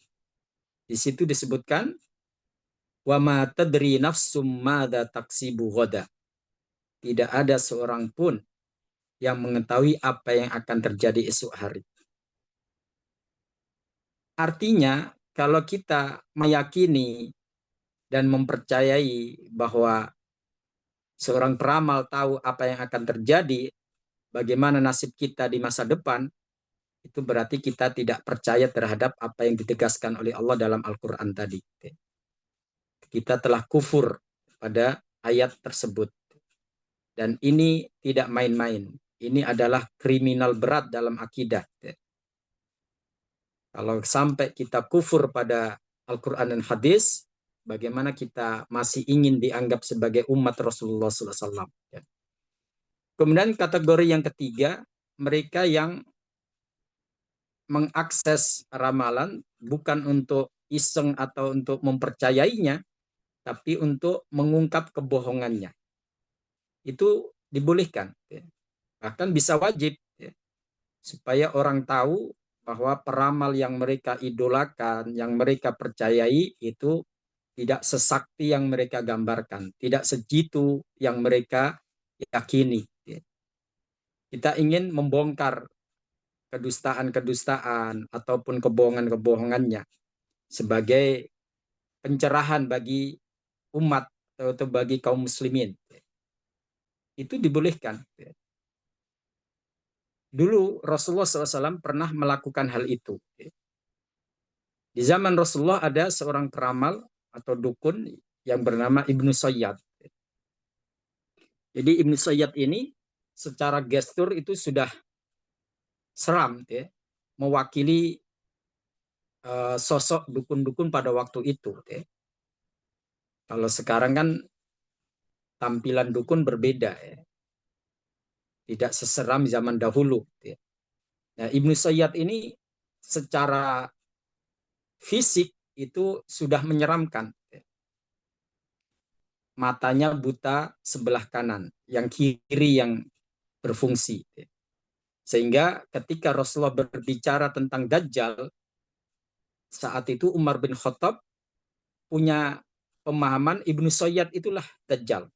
S2: Di situ disebutkan, wa ma tadri nafsum madza taksibu ghadan. Tidak ada seorang pun yang mengetahui apa yang akan terjadi esok hari. Artinya, kalau kita meyakini dan mempercayai bahwa seorang peramal tahu apa yang akan terjadi, bagaimana nasib kita di masa depan, itu berarti kita tidak percaya terhadap apa yang ditegaskan oleh Allah dalam Al-Quran tadi. Kita telah kufur pada ayat tersebut. Dan ini tidak main-main. Ini adalah kriminal berat dalam akidah. Kalau sampai kita kufur pada Al-Quran dan hadis, bagaimana kita masih ingin dianggap sebagai umat Rasulullah SAW. Kemudian kategori yang ketiga, mereka yang mengakses ramalan bukan untuk iseng atau untuk mempercayainya, tapi untuk mengungkap kebohongannya. Itu dibolehkan. Bahkan bisa wajib, supaya orang tahu bahwa peramal yang mereka idolakan, yang mereka percayai itu tidak sesakti yang mereka gambarkan, tidak sejitu yang mereka yakini. Kita ingin membongkar kedustaan-kedustaan ataupun kebohongan-kebohongannya sebagai pencerahan bagi umat atau bagi kaum muslimin. Itu dibolehkan. Dulu Rasulullah SAW pernah melakukan hal itu. Di zaman Rasulullah ada seorang peramal atau dukun yang bernama Ibnu Sayyad. Jadi Ibnu Sayyad ini secara gestur itu sudah seram, mewakili sosok dukun-dukun pada waktu itu. Kalau sekarang kan tampilan dukun berbeda, tidak seseram zaman dahulu. Nah, Ibnu Sayyad ini secara fisik itu sudah menyeramkan. Matanya buta sebelah kanan, yang kiri yang berfungsi. Sehingga ketika Rasulullah berbicara tentang Dajjal, saat itu Umar bin Khattab punya pemahaman Ibnu Sayyad itulah Dajjal.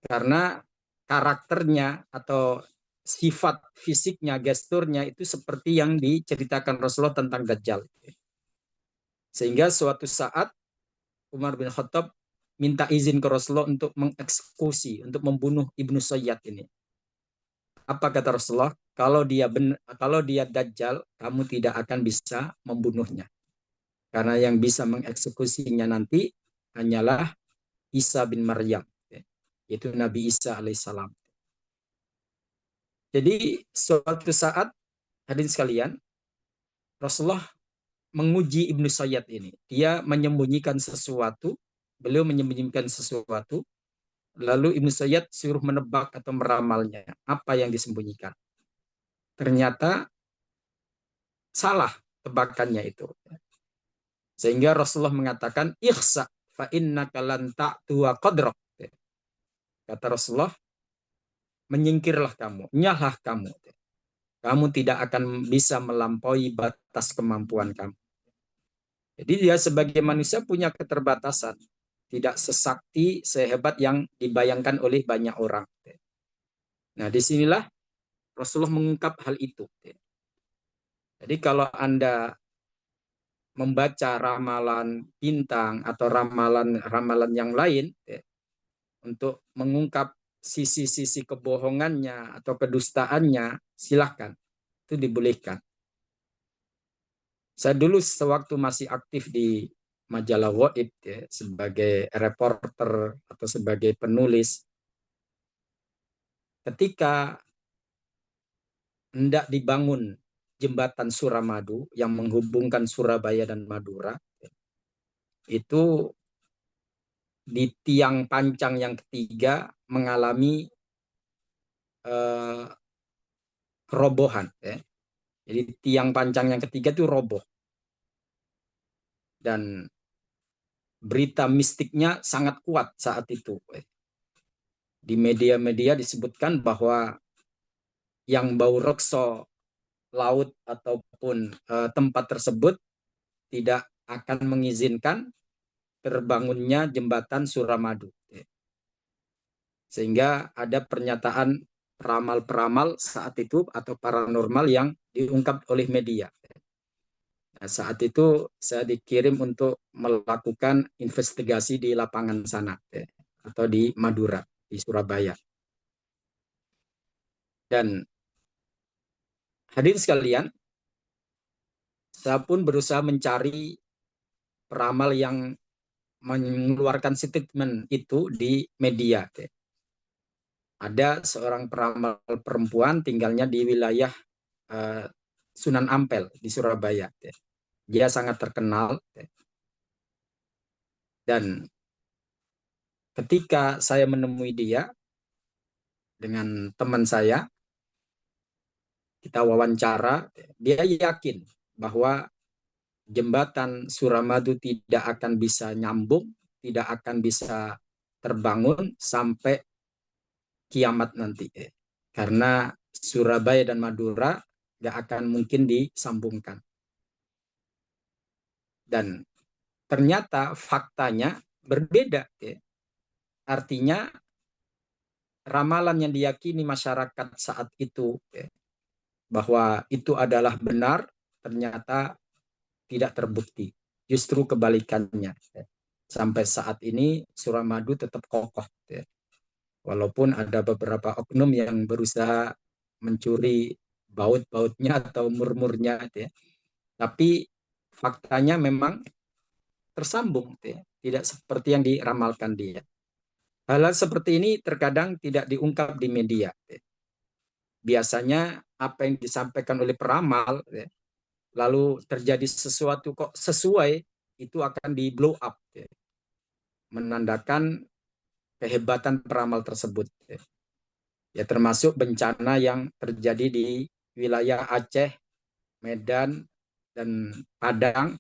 S2: Karena karakternya atau sifat fisiknya, gesturnya itu seperti yang diceritakan Rasulullah tentang Dajjal. Sehingga suatu saat Umar bin Khattab minta izin ke Rasulullah untuk mengeksekusi, untuk membunuh Ibnu Sayyad ini. Apa kata Rasulullah? Kalau dia Dajjal, kamu tidak akan bisa membunuhnya. Karena yang bisa mengeksekusinya nanti hanyalah Isa bin Maryam, yaitu Nabi Isa alaihissalam. Jadi suatu saat, hadirin sekalian, Rasulullah menguji Ibnu Sayyad ini. Dia menyembunyikan sesuatu, beliau menyembunyikan sesuatu, lalu Ibnu Sayyad suruh menebak atau meramalnya. Apa yang disembunyikan? Ternyata salah tebakannya itu. Sehingga Rasulullah mengatakan, ikhsa fa innaka lan ta'tuwa qadrak. Kata Rasulullah, menyingkirlah kamu, nyahlah kamu. Kamu tidak akan bisa melampaui batas kemampuan kamu. Jadi dia sebagai manusia punya keterbatasan. Tidak sesakti, sehebat yang dibayangkan oleh banyak orang. Nah, disinilah Rasulullah mengungkap hal itu. Jadi kalau Anda membaca ramalan bintang atau ramalan yang lain untuk mengungkap sisi-sisi kebohongannya atau kedustaannya, silahkan. Itu dibolehkan. Saya dulu sewaktu masih aktif di majalah Waib sebagai reporter atau sebagai penulis, ketika hendak dibangun jembatan Suramadu yang menghubungkan Surabaya dan Madura, itu di tiang pancang yang ketiga mengalami kerobohan. Jadi tiang pancang yang ketiga itu roboh. Dan berita mistiknya sangat kuat saat itu. Di media-media disebutkan bahwa yang bau rekso laut ataupun tempat tersebut tidak akan mengizinkan terbangunnya jembatan Suramadu. Sehingga ada pernyataan peramal-peramal saat itu atau paranormal yang diungkap oleh media. Nah, saat itu saya dikirim untuk melakukan investigasi di lapangan sana atau di Madura, di Surabaya. Dan hadirin sekalian, saya pun berusaha mencari peramal yang mengeluarkan statement itu di media. Ada seorang peramal perempuan tinggalnya di wilayah Sunan Ampel di Surabaya. Dia sangat terkenal. Dan ketika saya menemui dia dengan teman saya, kita wawancara, dia yakin bahwa jembatan Suramadu tidak akan bisa nyambung, tidak akan bisa terbangun sampai kiamat nanti. Karena Surabaya dan Madura nggak akan mungkin disambungkan. Dan ternyata faktanya berbeda. Artinya ramalan yang diyakini masyarakat saat itu bahwa itu adalah benar, ternyata tidak terbukti. Justru kebalikannya. Sampai saat ini Suramadu tetap kokoh. Walaupun ada beberapa oknum yang berusaha mencuri baut-bautnya atau murmurnya. Tapi faktanya memang tersambung. Tidak seperti yang diramalkan dia. Hal seperti ini terkadang tidak diungkap di media. Biasanya apa yang disampaikan oleh peramal, lalu terjadi sesuatu kok sesuai, itu akan di blow up. Menandakan kehebatan peramal tersebut. Ya termasuk bencana yang terjadi di wilayah Aceh, Medan, dan Padang.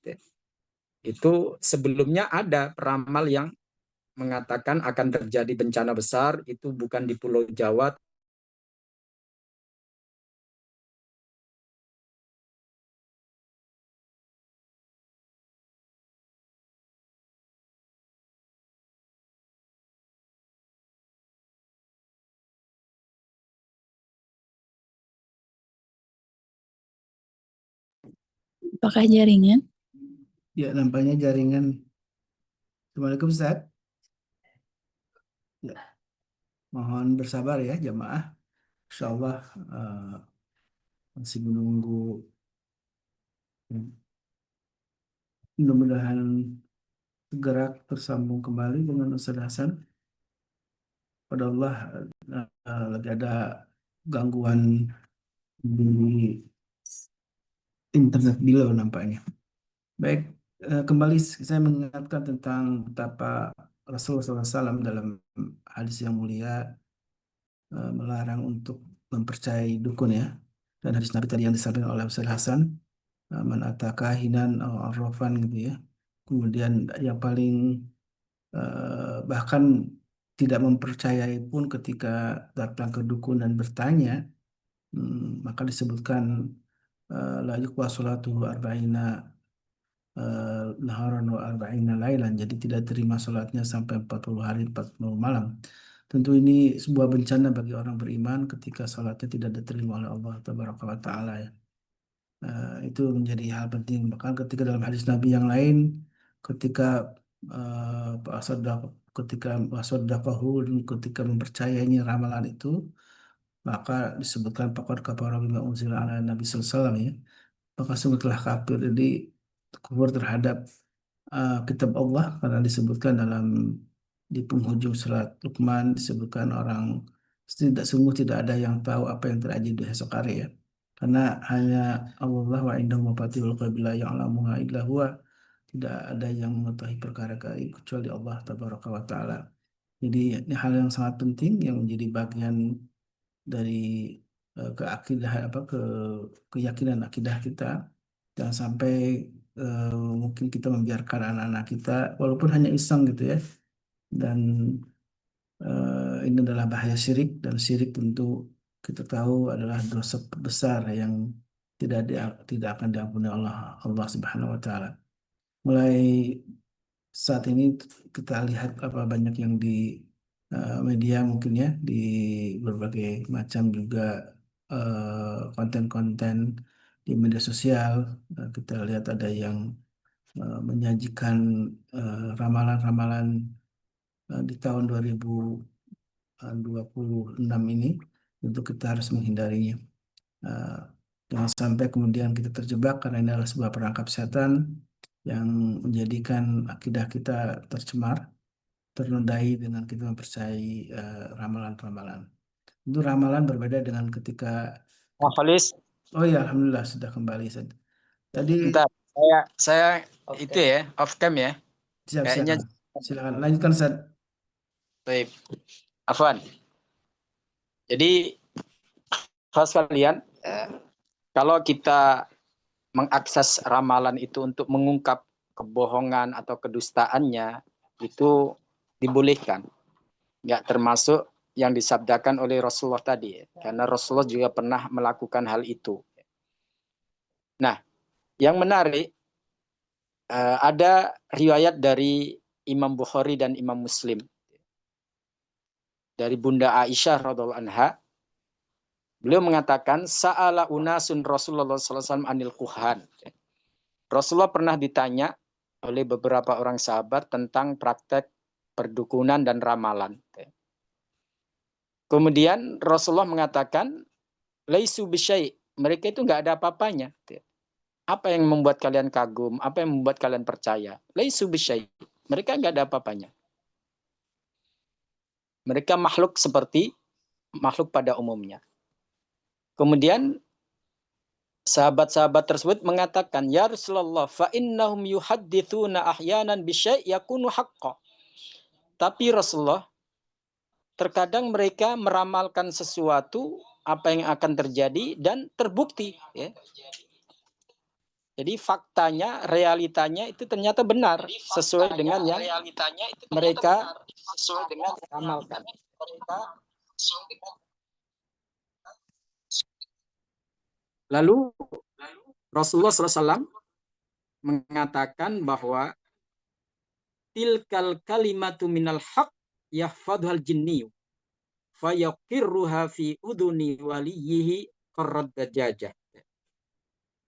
S2: Itu sebelumnya ada peramal yang mengatakan akan terjadi bencana besar, itu bukan di Pulau Jawa.
S3: Apakah jaringan?
S1: Ya, nampaknya jaringan. Assalamualaikum Ustaz. Ya, mohon bersabar ya jamaah. Insya Allah masih menunggu. Mudah-mudahan segera tersambung kembali dengan Ustaz Hasan. Pada Allah lagi ada gangguan di internet beliau nampaknya. Baik, kembali saya mengingatkan tentang betapa Rasulullah SAW dalam hadis yang mulia melarang untuk mempercayai dukun ya. Dan hadis Nabi tadi yang disampaikan oleh Ustaz Hasan, man ataka hinan arrafan gitu ya. Kemudian yang paling bahkan tidak mempercayai pun ketika datang ke dukun dan bertanya, maka disebutkan la yuqwa salatuhu arba'ina naharan wa arba'ina lailan. Jadi tidak terima salatnya sampai 40 hari 40 malam. Tentu ini sebuah bencana bagi orang beriman ketika salatnya tidak diterima oleh Allah Tabaraka wa Ta'ala ya. Itu menjadi hal penting. Bahkan ketika dalam hadis Nabi yang lain, ketika ketika wasodaqahu, ketika mempercayainya ramalan itu, maka disebutkan faqad kafara bima unzila ala Nabi sallallahu alaihi wasallam ya. Maka sungguh telah kafir. Jadi kufur terhadap kitab Allah karena disebutkan di penghujung surat Luqman disebutkan orang tidak sungguh tidak ada yang tahu apa yang terjadi di esok hari ya. Karena hanya Allah wa indahu mafatihul ghaib la ya'lamuha illa huwa. Tidak ada yang mengetahui perkara gaib kecuali Allah tabaraka wa taala. Jadi ini hal yang sangat penting yang menjadi bagian dari keakidah keyakinan akidah kita. Jangan sampai mungkin kita membiarkan anak-anak kita walaupun hanya iseng gitu ya. Dan ini adalah bahaya syirik, dan syirik tentu kita tahu adalah dosa besar yang tidak akan diampuni Allah Subhanahu wa taala. Mulai saat ini kita lihat apa banyak yang di media mungkin ya, di berbagai macam juga konten-konten di media sosial. Kita lihat ada yang menyajikan ramalan-ramalan di tahun 2026 ini. Tentu kita harus menghindarinya. Eh, Jangan sampai kemudian kita terjebak karena ini adalah sebuah perangkap setan yang menjadikan akidah kita tercemar, ternodai dengan kita mempercayai ramalan-ramalan. Itu ramalan berbeda dengan
S2: Nah, Khalis,
S1: oh ya, alhamdulillah sudah kembali. Tadi
S2: bentar. Saya itu ya, off cam ya.
S1: siap
S2: Kayaknya
S1: silakan lanjutkan Ustaz.
S2: baik. Afwan. Jadi, kelas kalian, kalau kita mengakses ramalan itu untuk mengungkap kebohongan atau kedustaannya, itu dibolehkan. Nggak termasuk yang disabdakan oleh Rasulullah tadi. Karena Rasulullah juga pernah melakukan hal itu. Nah, yang menarik, ada riwayat dari Imam Bukhari dan Imam Muslim. Dari Bunda Aisyah radhiallahu anha, beliau mengatakan, Sa'ala unasun Rasulullah SAW anil kuhan. Rasulullah pernah ditanya oleh beberapa orang sahabat tentang praktek perdukunan dan ramalan. Kemudian Rasulullah mengatakan, Laisu bisyai, mereka itu nggak ada apa-apanya. Apa yang membuat kalian kagum? Apa yang membuat kalian percaya? Laisu bisyai, mereka nggak ada apa-apanya. Mereka makhluk seperti makhluk pada umumnya. Kemudian sahabat-sahabat tersebut mengatakan, Ya Rasulullah, fa innahum yuhaddithuna ahyanan bisyai' yakunu haqqa. Tapi Rasulullah, terkadang mereka meramalkan sesuatu apa yang akan terjadi dan terbukti. Ya. Jadi faktanya, realitanya itu ternyata benar sesuai dengan yang mereka ramalkan. Lalu Rasulullah SAW mengatakan bahwa tilkal kalimatu minal haq yahfadhal jinniyu fayaqirruha fi uduni waliyihi qarrad dajajah.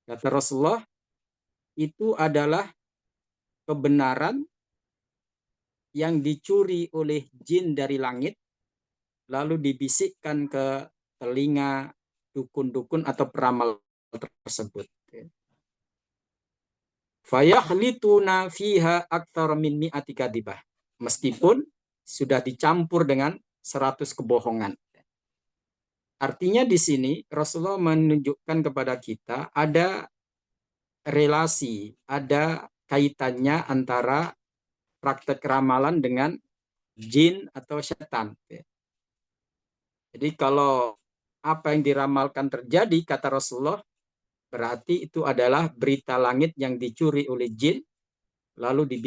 S2: Kata Rasulullah, itu adalah kebenaran yang dicuri oleh jin dari langit, lalu dibisikkan ke telinga dukun-dukun atau peramal tersebut. Fayakhlituna fiha aktsara min mi'ati kadibah. Meskipun sudah dicampur dengan 100 kebohongan. Artinya di sini Rasulullah menunjukkan kepada kita ada relasi, ada kaitannya antara praktek ramalan dengan jin atau setan. Jadi kalau apa yang diramalkan terjadi, kata Rasulullah, berarti itu adalah berita langit yang dicuri oleh jin, lalu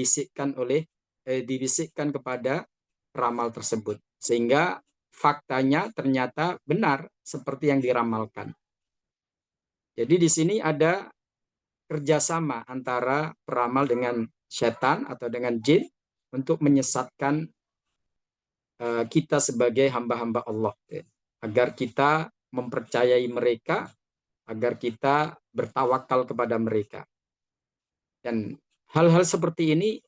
S2: dibisikkan kepada ramal tersebut. Sehingga faktanya ternyata benar seperti yang diramalkan. Jadi di sini ada kerjasama antara peramal dengan setan atau dengan jin untuk menyesatkan kita sebagai hamba-hamba Allah, agar kita mempercayai mereka, agar kita bertawakal kepada mereka. Dan hal-hal seperti ini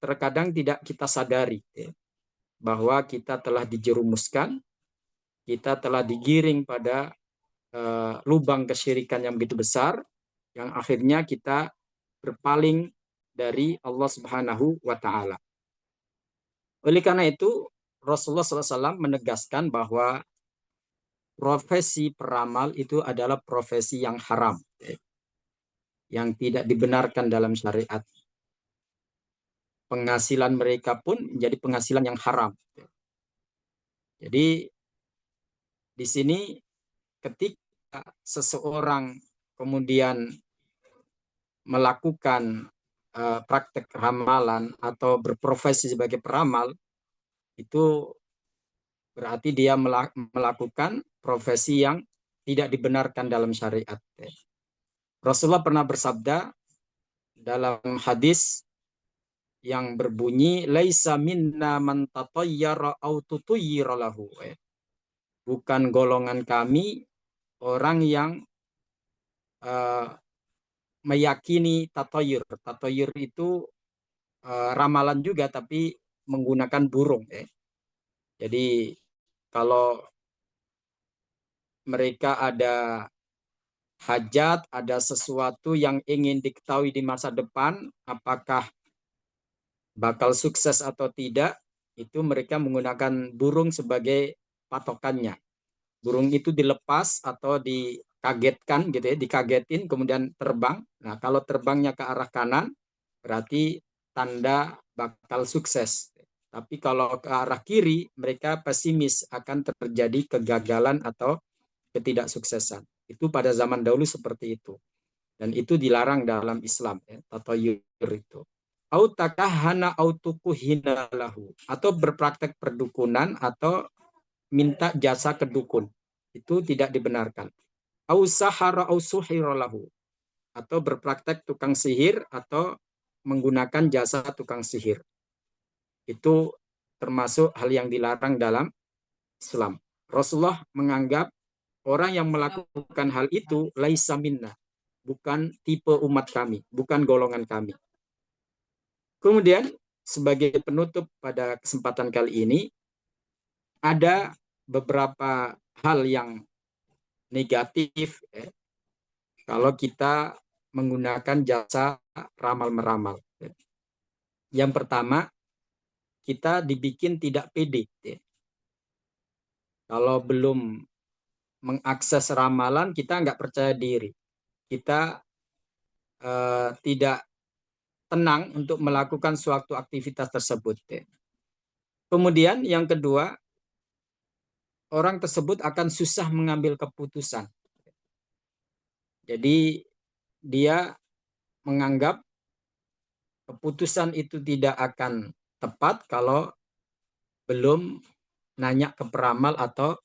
S2: terkadang tidak kita sadari, bahwa kita telah dijerumuskan, kita telah digiring pada lubang kesyirikan yang begitu besar, yang akhirnya kita berpaling dari Allah Subhanahu wa Ta'ala. Oleh karena itu, Rasulullah SAW menegaskan bahwa profesi peramal itu adalah profesi yang haram, yang tidak dibenarkan dalam syariat. Penghasilan mereka pun menjadi penghasilan yang haram. Jadi di sini ketika seseorang kemudian melakukan praktek ramalan atau berprofesi sebagai peramal, itu berarti dia melakukan profesi yang tidak dibenarkan dalam syariat. Rasulullah pernah bersabda dalam hadis yang berbunyi, laisa minna man tatayyara aw tutayyira lahu. Bukan golongan kami orang yang meyakini tatayyur. Tatayyur itu ramalan juga tapi menggunakan burung. Jadi kalau mereka ada hajat, ada sesuatu yang ingin diketahui di masa depan, apakah bakal sukses atau tidak, itu mereka menggunakan burung sebagai patokannya. Burung itu dilepas atau dikagetkan gitu ya, dikagetin kemudian terbang. Nah, kalau terbangnya ke arah kanan berarti tanda bakal sukses. Tapi kalau ke arah kiri mereka pesimis akan terjadi kegagalan atau ketidaksuksesan. Itu pada zaman dahulu seperti itu. Dan itu dilarang dalam Islam, ya, tatayur itu. Autakahana autukuhina lahu, atau berpraktek perdukunan atau minta jasa ke dukun. Itu tidak dibenarkan. Au sahara au suhira lahu, atau berpraktek tukang sihir atau menggunakan jasa tukang sihir. Itu termasuk hal yang dilarang dalam Islam. Rasulullah menganggap orang yang melakukan hal itu laisa minna, bukan tipe umat kami, bukan golongan kami. Kemudian sebagai penutup pada kesempatan kali ini, ada beberapa hal yang negatif kalau kita menggunakan jasa ramal-meramal. Yang pertama, kita dibikin tidak pede. Kalau belum mengakses ramalan, kita nggak percaya diri. Kita tidak tenang untuk melakukan suatu aktivitas tersebut. Kemudian yang kedua, orang tersebut akan susah mengambil keputusan. Jadi dia menganggap keputusan itu tidak akan tepat kalau belum nanya ke peramal atau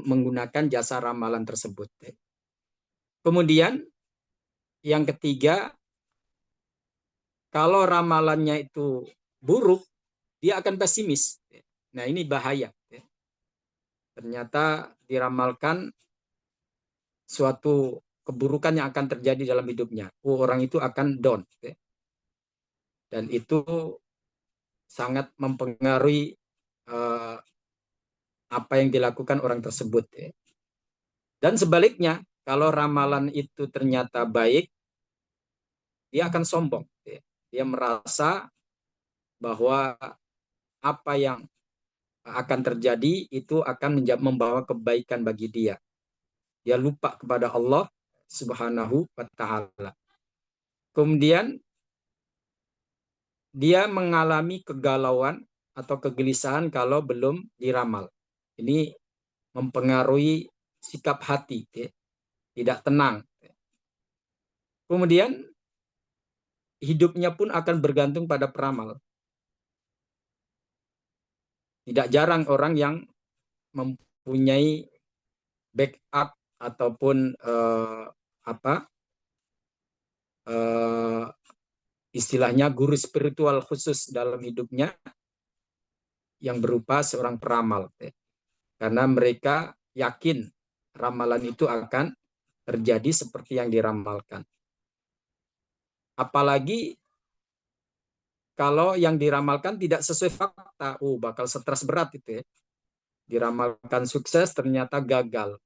S2: menggunakan jasa ramalan tersebut. Kemudian yang ketiga, kalau ramalannya itu buruk, dia akan pesimis. Nah, ini bahaya. Ternyata diramalkan suatu keburukan yang akan terjadi dalam hidupnya. Orang itu akan down. Dan itu sangat mempengaruhi apa yang dilakukan orang tersebut. Dan sebaliknya, kalau ramalan itu ternyata baik, dia akan sombong. Dia merasa bahwa apa yang akan terjadi itu akan membawa kebaikan bagi dia. Dia lupa kepada Allah Subhanahu wa ta'ala. Kemudian dia mengalami kegalauan atau kegelisahan kalau belum diramal. Ini mempengaruhi sikap hati, tidak tenang. Kemudian hidupnya pun akan bergantung pada peramal. Tidak jarang orang yang mempunyai backup ataupun istilahnya guru spiritual khusus dalam hidupnya yang berupa seorang peramal. Karena mereka yakin ramalan itu akan terjadi seperti yang diramalkan. Apalagi kalau yang diramalkan tidak sesuai fakta, bakal stres berat itu ya. Diramalkan sukses ternyata gagal,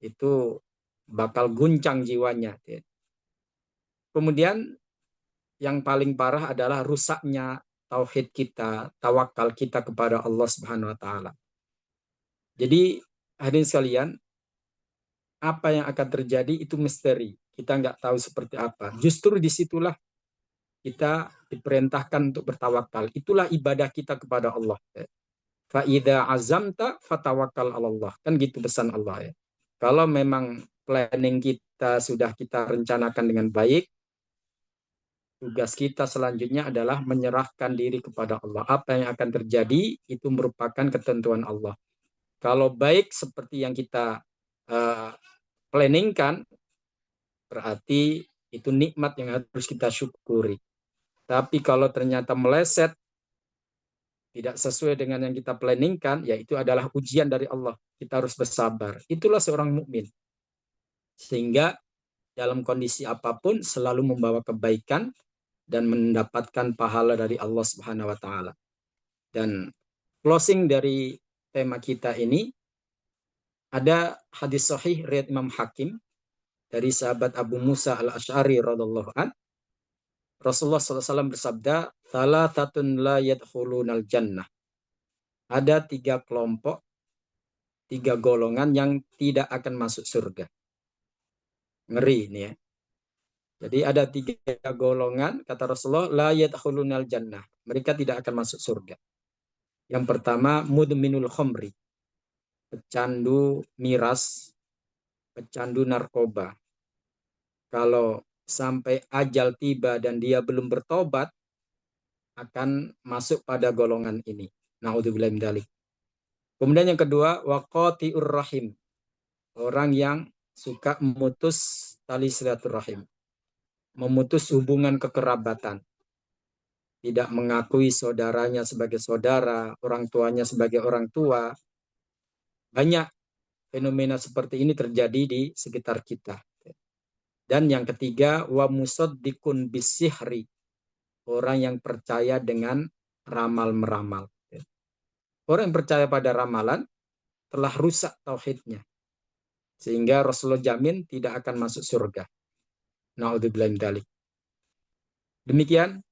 S2: itu bakal guncang jiwanya. Ya. Kemudian yang paling parah adalah rusaknya tauhid kita, tawakal kita kepada Allah Subhanahu wa taala. Jadi hadirin sekalian, apa yang akan terjadi itu misteri. Kita nggak tahu seperti apa. Justru disitulah kita diperintahkan untuk bertawakal. Itulah ibadah kita kepada Allah. Fa'idha azamta fatawakkal Allah. Kan gitu pesan Allah ya. Kalau memang planning kita sudah kita rencanakan dengan baik, tugas kita selanjutnya adalah menyerahkan diri kepada Allah. Apa yang akan terjadi itu merupakan ketentuan Allah. Kalau baik seperti yang kita planningkan, berarti itu nikmat yang harus kita syukuri. Tapi kalau ternyata meleset, tidak sesuai dengan yang kita planningkan, ya itu adalah ujian dari Allah. Kita harus bersabar. Itulah seorang mukmin. Sehingga dalam kondisi apapun selalu membawa kebaikan dan mendapatkan pahala dari Allah Subhanahu wa taala. Dan closing dari tema kita ini ada hadis sahih riwayat Imam Hakim dari sahabat Abu Musa Al-Asy'ari radhiyallahu an. Rasulullah SAW bersabda, "Thalathatun la yadkhulunal jannah." Ada 3 kelompok, 3 golongan yang tidak akan masuk surga. Ngeri ini ya. Jadi ada 3 golongan, kata Rasulullah, la yadkhulunal jannah. Mereka tidak akan masuk surga. Yang pertama, mudminul khomri. Pecandu miras, pecandu narkoba. Kalau sampai ajal tiba dan dia belum bertobat, akan masuk pada golongan ini. Na'udzubillah min dzalik. Kemudian yang kedua, waqati'ur rahim. Orang yang suka memutus tali silaturahim. Memutus hubungan kekerabatan. Tidak mengakui saudaranya sebagai saudara, orang tuanya sebagai orang tua. Banyak fenomena seperti ini terjadi di sekitar kita. Dan yang ketiga, wa musaddiqun bisihri. Orang yang percaya dengan ramal-meramal. Orang yang percaya pada ramalan telah rusak tauhidnya. Sehingga Rasulullah jamin tidak akan masuk surga. Na'udzubillah min dzalik. Demikian,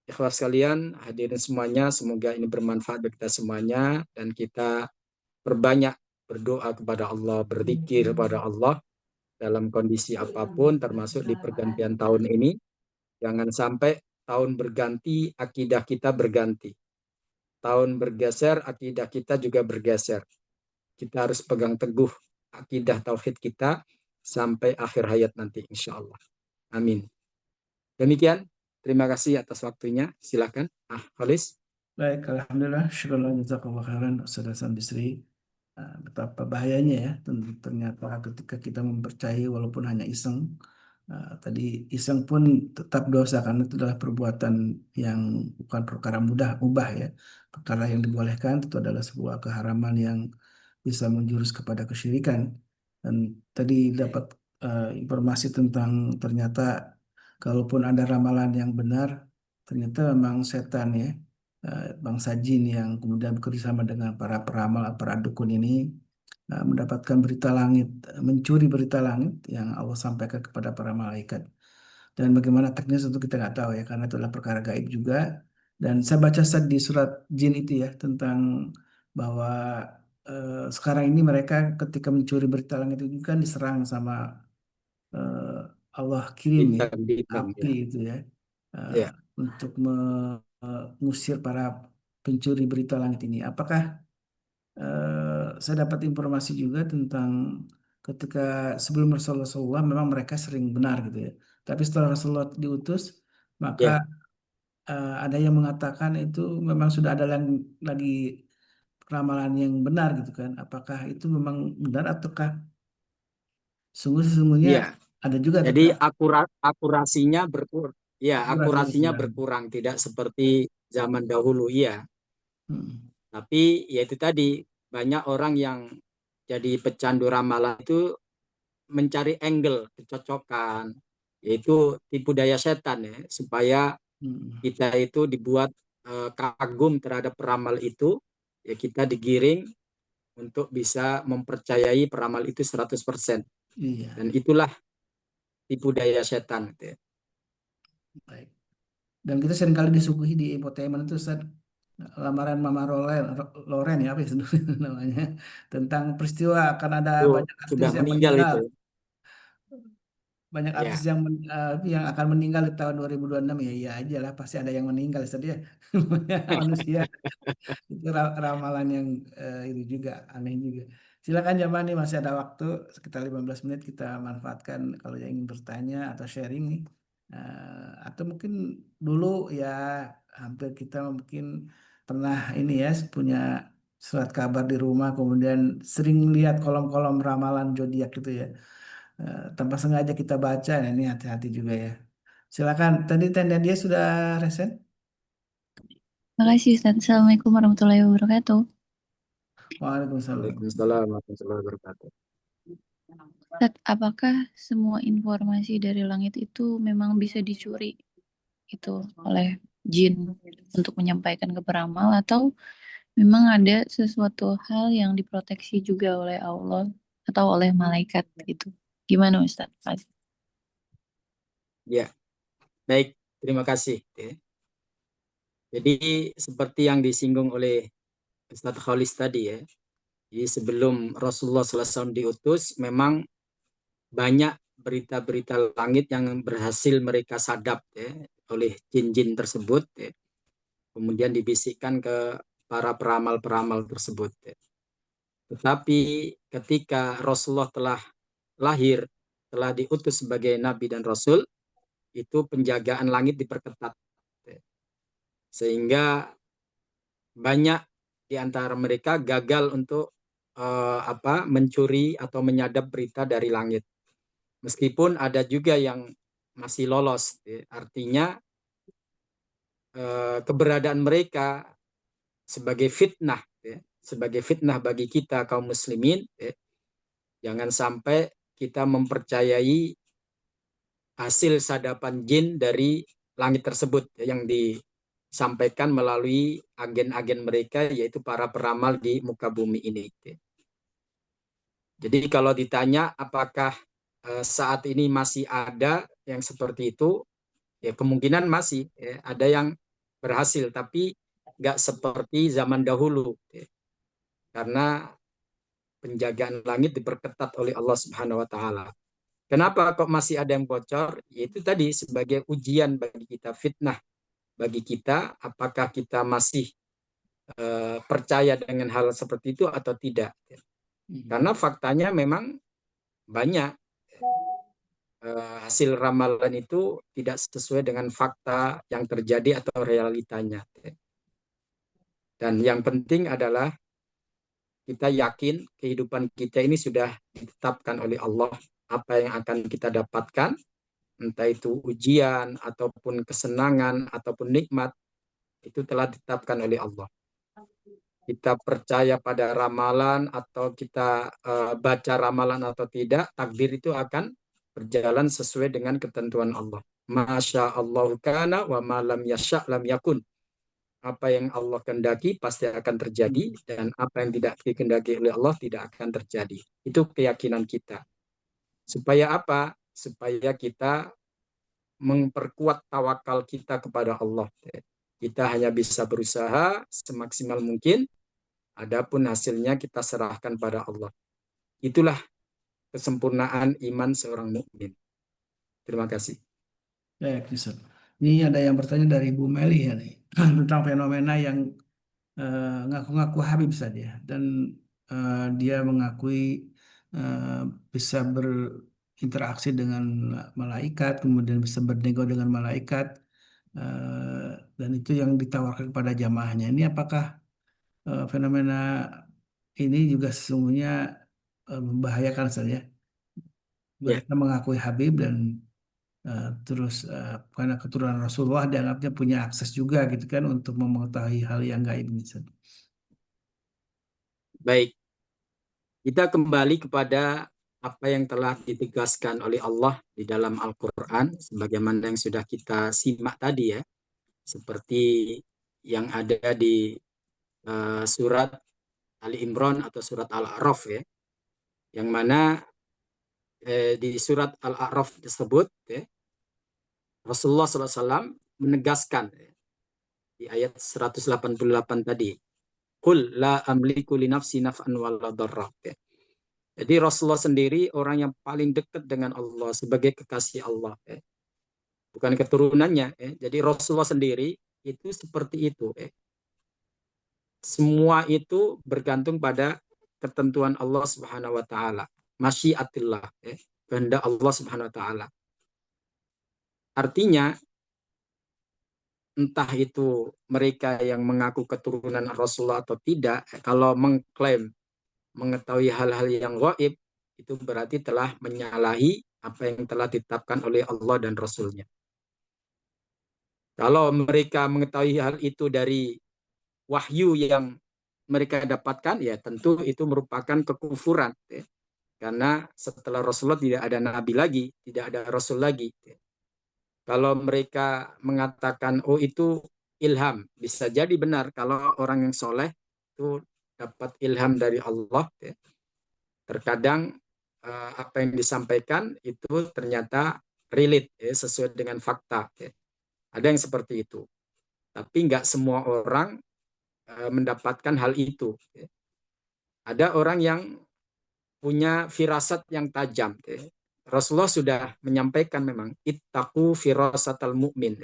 S2: ikhwas sekalian, hadirin semuanya, semoga ini bermanfaat bagi kita semuanya dan kita perbanyak berdoa kepada Allah, berzikir kepada Allah dalam kondisi apapun, termasuk di pergantian tahun ini. Jangan sampai tahun berganti, akidah kita berganti. Tahun bergeser, akidah kita juga bergeser. Kita harus pegang teguh akidah tauhid kita sampai akhir hayat nanti, insya Allah. Amin. Demikian, terima kasih atas waktunya. Silakan, Khalis.
S1: Baik, alhamdulillah, syukurlah jazakallah khairan Ustaz Bisri. Betapa bahayanya ya ternyata ketika kita mempercayai walaupun hanya iseng. Tadi iseng pun tetap dosa karena itu adalah perbuatan yang bukan perkara mudah, mubah ya. Perkara yang dibolehkan itu adalah sebuah keharaman yang bisa menjurus kepada kesyirikan. Dan tadi dapat informasi tentang ternyata kalaupun ada ramalan yang benar, ternyata memang setan ya, bangsa jin yang kemudian bekerja sama dengan para peramal, para dukun ini mendapatkan berita langit, mencuri berita langit yang Allah sampaikan kepada para malaikat. Dan bagaimana teknis itu kita nggak tahu ya, karena itu adalah perkara gaib juga. Dan saya baca di surat jin itu ya tentang bahwa sekarang ini mereka ketika mencuri berita langit itu kan diserang sama eh, Allah kirim ya
S2: Bintang-bintang
S1: api
S2: ya.
S1: itu ya, eh,
S2: Ya,
S1: untuk mengusir para pencuri berita langit ini. Apakah saya dapat informasi juga tentang ketika sebelum Rasulullah SAW memang mereka sering benar gitu ya. Tapi setelah Rasulullah diutus, maka
S2: ya,
S1: ada yang mengatakan itu memang sudah ada lagi ramalan yang benar gitu kan. Apakah itu memang benar ataukah sesungguhnya
S2: ya.
S1: ada juga
S2: Jadi
S1: tetap
S2: akurasinya berkurang. Ya,
S1: akurasinya
S2: akurasinya
S1: kurang.
S2: berkurang, tidak seperti zaman dahulu. Iya,
S1: Hmm.
S2: tapi ya itu tadi banyak orang yang jadi pecandu ramalan itu mencari angle kecocokan, yaitu tipu daya setan ya, supaya
S1: Hmm.
S2: kita itu dibuat kagum terhadap peramal itu, ya kita digiring untuk bisa mempercayai peramal itu 100%.
S1: Iya,
S2: Dan itulah tipu daya setan gitu ya.
S1: baik. Dan kita seringkali disuguhi di infotainment itu Ustaz, lamaran Mama Loren ya apa ya sebenarnya namanya, tentang peristiwa akan ada
S2: Itu
S1: banyak artis
S2: sudah
S1: yang
S2: meninggal
S1: meninggal,
S2: itu.
S1: banyak artis
S2: Ya,
S1: yang akan meninggal di tahun 2026 ya, iya aja lah pasti ada yang meninggal saja manusia. Itu ramalan yang itu juga aneh juga. Silakan Jamani, masih ada waktu sekitar 15 menit kita manfaatkan kalau yang ingin bertanya atau sharing nih. Atau mungkin dulu ya hampir kita mungkin pernah ini ya punya surat kabar di rumah kemudian sering lihat kolom-kolom ramalan zodiak gitu ya. Tanpa sengaja kita baca, nah ini hati-hati juga ya. Silakan. Tadi tenda dia sudah resen?
S3: Makasih Ustaz. Assalamualaikum warahmatullahi wabarakatuh.
S1: Waalaikumsalam.
S2: Waalaikumsalam warahmatullahi wabarakatuh.
S3: Ustaz, apakah semua informasi dari langit itu memang bisa dicuri itu oleh jin untuk menyampaikan ke peramal atau memang ada sesuatu hal yang diproteksi juga oleh Allah atau oleh malaikat gitu? Gimana Ustaz?
S2: Ya, baik. Terima kasih. Jadi seperti yang disinggung oleh Ustadz Khalis tadi ya. Jadi sebelum Rasulullah SAW diutus, memang banyak berita-berita langit yang berhasil mereka sadap ya, oleh jin-jin tersebut. Ya. Kemudian dibisikkan ke para peramal-peramal tersebut. Ya. Tetapi ketika Rasulullah telah lahir, telah diutus sebagai Nabi dan Rasul, itu penjagaan langit diperketat. Ya. Sehingga banyak di antara mereka gagal untuk mencuri atau menyadap berita dari langit. Meskipun ada juga yang masih lolos, ya. Artinya keberadaan mereka sebagai fitnah, ya. Sebagai fitnah bagi kita kaum muslimin. Ya. Jangan sampai kita mempercayai hasil sadapan jin dari langit tersebut ya, yang disampaikan melalui agen-agen mereka yaitu para peramal di muka bumi ini. Ya. Jadi kalau ditanya apakah saat ini masih ada yang seperti itu, ya kemungkinan masih ya, ada yang berhasil, tapi nggak seperti zaman dahulu, ya. Karena penjagaan langit diperketat oleh Allah Subhanahu Wa Taala. Kenapa kok masih ada yang bocor? Yaitu tadi sebagai ujian bagi kita, fitnah bagi kita, apakah kita masih percaya dengan hal seperti itu atau tidak? Karena faktanya memang banyak hasil ramalan itu tidak sesuai dengan fakta yang terjadi atau realitanya. Dan yang penting adalah kita yakin kehidupan kita ini sudah ditetapkan oleh Allah, apa yang akan kita dapatkan, entah itu ujian ataupun kesenangan ataupun nikmat, itu telah ditetapkan oleh Allah. Kita percaya pada ramalan atau kita baca ramalan atau tidak, takdir itu akan berjalan sesuai dengan ketentuan Allah. Masya Allah kana wa malam yasha lam yakun. Apa yang Allah kehendaki pasti akan terjadi dan apa yang tidak dikehendaki oleh Allah tidak akan terjadi. Itu keyakinan kita. Supaya apa? Supaya kita memperkuat tawakal kita kepada Allah. Kita hanya bisa berusaha semaksimal mungkin, adapun hasilnya kita serahkan pada Allah. Itulah kesempurnaan iman seorang mukmin. Terima kasih.
S1: Ya, Kristen. Ini ada yang bertanya dari Bu Meli ya nih tentang fenomena yang ngaku-ngaku Habib saja dan dia mengakui eh, bisa berinteraksi dengan malaikat, kemudian bisa bernego dengan malaikat, dan itu yang ditawarkan kepada jamaahnya. Ini apakah fenomena ini juga sesungguhnya membahayakan saja?
S2: Ya,
S1: Mereka mengakui Habib dan terus karena keturunan Rasulullah dianggapnya punya akses juga gitu kan untuk mengetahui hal yang gaib ini.
S2: baik. Kita kembali kepada apa yang telah ditegaskan oleh Allah di dalam Al-Quran, sebagaimana yang sudah kita simak tadi ya, seperti yang ada di surat Ali Imran atau surat Al-A'raf ya, yang mana di surat Al-A'raf tersebut ya, Rasulullah SAW menegaskan ya, di ayat 188 tadi. Qul la amliku li nafsi naf'an wala darra. Jadi Rasulullah sendiri orang yang paling dekat dengan Allah sebagai kekasih Allah. Bukan keturunannya. Jadi Rasulullah sendiri itu seperti itu. Semua itu bergantung pada ketentuan Allah Subhanahu wa taala. Masyiatillah, kehendak Allah Subhanahu wa taala. Artinya entah itu mereka yang mengaku keturunan Rasulullah atau tidak, kalau mengklaim mengetahui hal-hal yang gaib, itu berarti telah menyalahi apa yang telah ditetapkan oleh Allah dan Rasulnya. Kalau mereka mengetahui hal itu dari wahyu yang mereka dapatkan, ya tentu itu merupakan kekufuran. Karena setelah Rasulullah tidak ada nabi lagi, tidak ada rasul lagi. Kalau mereka mengatakan, oh itu ilham, bisa jadi benar kalau orang yang soleh itu dapat ilham dari Allah. Terkadang apa yang disampaikan itu ternyata relate, sesuai dengan fakta. Ada yang seperti itu. Tapi nggak semua orang mendapatkan hal itu. Ada orang yang punya firasat yang tajam. Rasulullah sudah menyampaikan memang ittaqu firasatal mu'min.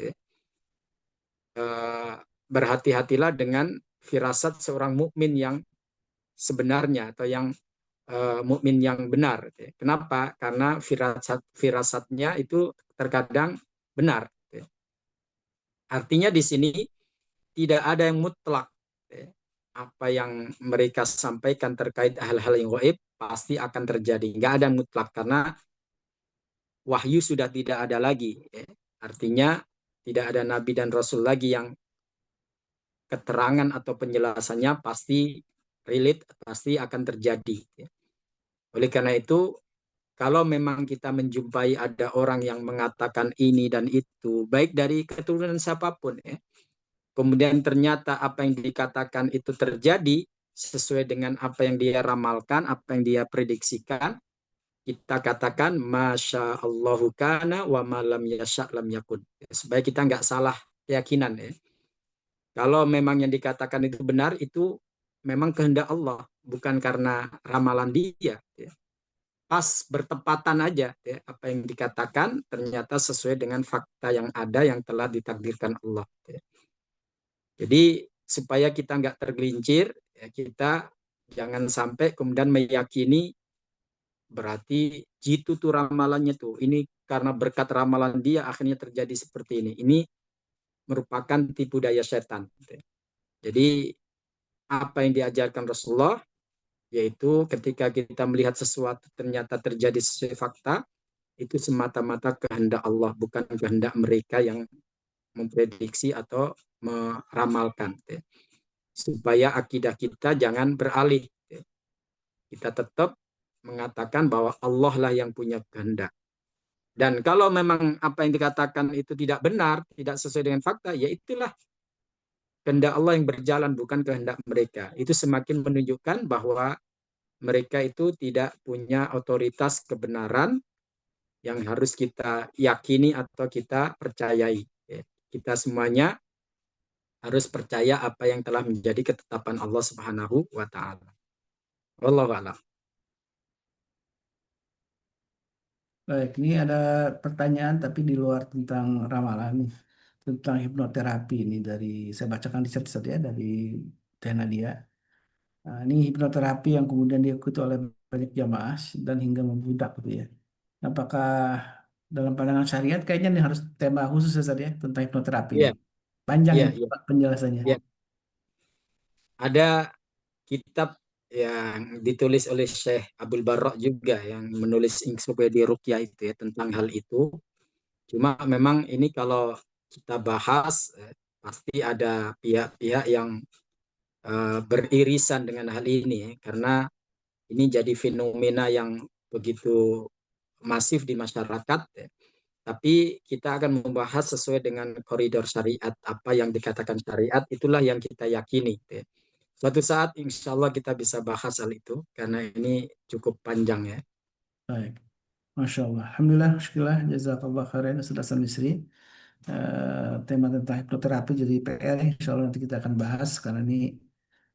S2: Berhati-hatilah dengan firasat seorang mukmin yang sebenarnya atau yang mukmin yang benar. Kenapa? Karena firasatnya itu terkadang benar. Artinya di sini tidak ada yang mutlak. Apa yang mereka sampaikan terkait hal-hal yang gaib pasti akan terjadi. Nggak ada yang mutlak karena wahyu sudah tidak ada lagi. Artinya tidak ada nabi dan rasul lagi yang keterangan atau penjelasannya pasti relate, pasti akan terjadi. Oleh karena itu, kalau memang kita menjumpai ada orang yang mengatakan ini dan itu, baik dari keturunan siapapun, kemudian ternyata apa yang dikatakan itu terjadi sesuai dengan apa yang dia ramalkan, apa yang dia prediksikan, kita katakan Masya Allahu kana wa malam yasha lam yakun. Supaya kita nggak salah keyakinan. Kalau memang yang dikatakan itu benar, itu memang kehendak Allah, bukan karena ramalan dia. Pas bertepatan aja, apa yang dikatakan ternyata sesuai dengan fakta yang ada yang telah ditakdirkan Allah. Jadi supaya kita nggak tergelincir, kita jangan sampai kemudian meyakini berarti jitu tuh ramalannya tuh. Ini karena berkat ramalan dia akhirnya terjadi seperti ini. Ini merupakan tipu daya setan. Jadi apa yang diajarkan Rasulullah yaitu ketika kita melihat sesuatu ternyata terjadi sesuai fakta, itu semata-mata kehendak Allah, bukan kehendak mereka yang memprediksi atau meramalkan. Supaya akidah kita jangan beralih. Kita tetap mengatakan bahwa Allah lah yang punya kehendak. Dan kalau memang apa yang dikatakan itu tidak benar, tidak sesuai dengan fakta, ya itulah kehendak Allah yang berjalan, bukan kehendak mereka. Itu semakin menunjukkan bahwa mereka itu tidak punya otoritas kebenaran yang harus kita yakini atau kita percayai. Kita semuanya harus percaya apa yang telah menjadi ketetapan Allah Subhanahu wa taala. Wallahu a'lam.
S1: Baik, ini ada pertanyaan tapi di luar tentang ramalan nih, tentang hipnoterapi ini dari saya bacakan di chat ya dari Teh Nadia. Nah, ini hipnoterapi yang kemudian diikuti oleh banyak jamaah dan hingga membudak gitu ya. Apakah dalam pandangan syariat kayaknya ini harus tema khusus ya Ustaz ya tentang hipnoterapi ini.
S2: Iya,
S1: Panjang
S2: iya,
S1: ini
S2: iya.
S1: penjelasannya.
S2: Iya. Ada kitab yang ditulis oleh Syekh Abdul Barra juga yang menulis ensiklopedia Ruqyah itu ya tentang hal itu. Cuma memang ini kalau kita bahas pasti ada pihak-pihak yang beririsan dengan hal ini ya, karena ini jadi fenomena yang begitu masif di masyarakat ya. Tapi kita akan membahas sesuai dengan koridor syariat, apa yang dikatakan syariat itulah yang kita yakini ya. Suatu saat insya Allah kita bisa bahas hal itu karena ini cukup panjang ya.
S1: Baik. Masya Allah. Alhamdulillah, syukurlah, jazakallah khairan, Ustaz Hasan Misri. tema tentang hipnoterapi jadi PR, insya Allah nanti kita akan bahas karena ini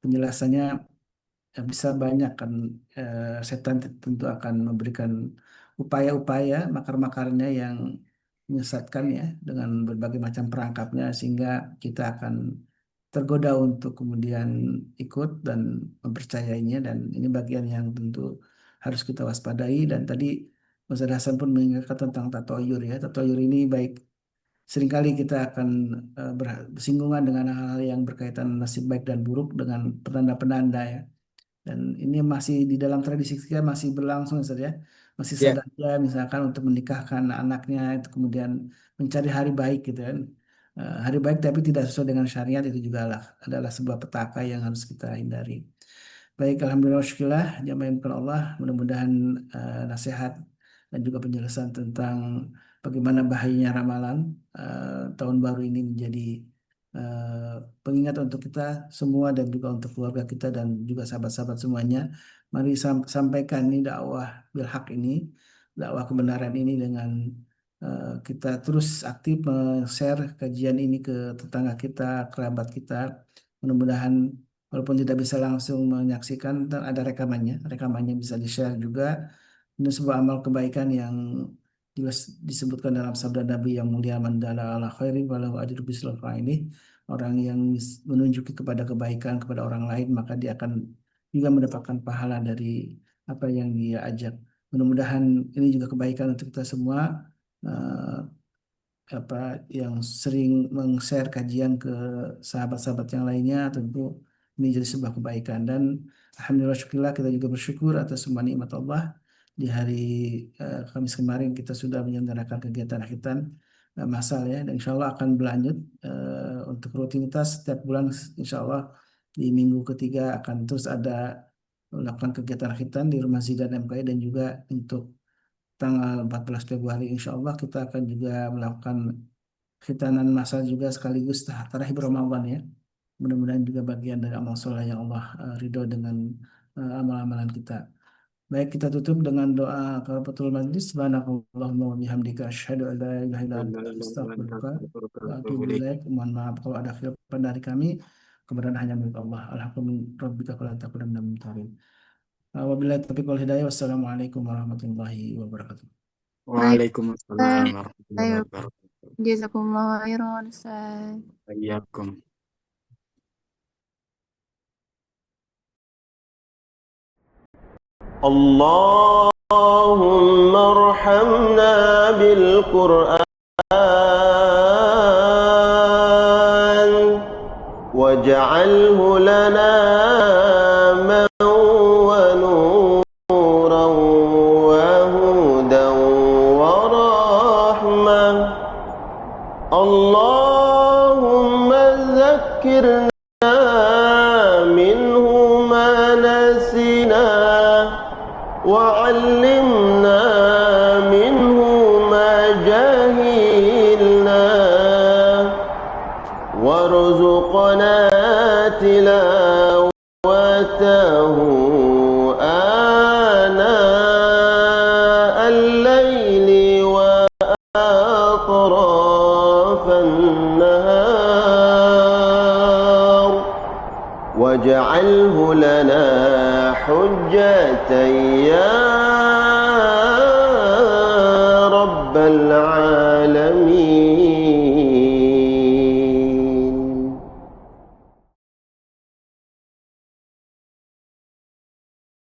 S1: penjelasannya bisa banyak kan. Setan tentu akan memberikan upaya-upaya makar-makarnya yang menyesatkan ya dengan berbagai macam perangkapnya sehingga kita akan tergoda untuk kemudian ikut dan mempercayainya, dan ini bagian yang tentu harus kita waspadai. Dan tadi Mas Hasan pun mengingatkan tentang tatoyur ya. Tatoyur ini baik seringkali kita akan bersinggungan dengan hal-hal yang berkaitan nasib baik dan buruk dengan penanda-penanda ya. Dan ini masih di dalam tradisi kita masih berlangsung Ustaz ya. Masih
S2: Ya,
S1: saja misalkan untuk menikahkan anaknya itu kemudian mencari hari baik gitu kan. Hari baik tapi tidak sesuai dengan syariat itu juga adalah sebuah petaka yang harus kita hindari. Baik, alhamdulillah syukurlah jamaah Allah, mudah-mudahan nasihat dan juga penjelasan tentang bagaimana bahayanya ramalan tahun baru ini menjadi pengingat untuk kita semua dan juga untuk keluarga kita dan juga sahabat-sahabat semuanya. Mari sampaikan ini dakwah bil haq ini, dakwah kebenaran ini dengan kita terus aktif share kajian ini ke tetangga kita, kerabat kita. Mudah-mudahan walaupun tidak bisa langsung menyaksikan, ada rekamannya, rekamannya bisa di-share juga. Ini sebuah amal kebaikan yang jelas disebutkan dalam sabda Nabi yang mulia, man dalla ala khairin walahu ajru mislu fa'ilih. Orang yang menunjuki kepada kebaikan kepada orang lain maka dia akan juga mendapatkan pahala dari apa yang dia ajak. Mudah-mudahan ini juga kebaikan untuk kita semua, eh, apa yang sering meng-share kajian ke sahabat-sahabat yang lainnya, tentu ini jadi sebuah kebaikan. Dan alhamdulillah syukurlah kita juga bersyukur atas semua nikmat Allah. Di hari Kamis kemarin kita sudah menyelenggarakan kegiatan khitan masal ya, dan insya Allah akan berlanjut untuk rutinitas setiap bulan. Insya Allah di minggu ketiga akan terus ada melakukan kegiatan khitan di Rumah Zidan MKI, dan juga untuk tanggal 14 Februari insya Allah kita akan juga melakukan khitanan masal juga sekaligus tarawih Ramadan ya. Mudah-mudahan juga bagian dari amal soleh yang Allah ridho dengan amal-amalan kita. Baik, kita tutup dengan doa kafaratul majlis. Subhanakallahumma wa bihamdika asyhadu an la ilaha illa anta astaghfiruka wa atubu ilaik. Mohon maaf kalau ada khilafan dari kami. Kebenaran hanya milik Allah. Alhamdulillah rabbika fala takuna minal mumtarin. Wabillahi taufiq wal hidayah. Wassalamualaikum warahmatullahi wabarakatuh.
S2: Waalaikumsalam warahmatullahi
S3: Ayo,
S2: wabarakatuh.
S3: jazakumullah khairan Ustaz.
S2: Waalaikumsalam.
S4: اللهم ارحمنا بالقرآن واجعله لنا ونورا وهدى ورحمة. اللهم ذكرنا منه ما نسينا وعلمنا منه ما جهلنا وارزقنا تلاوته آناء الليل وأطراف النهار واجعله لنا حجة يا رب العالمين.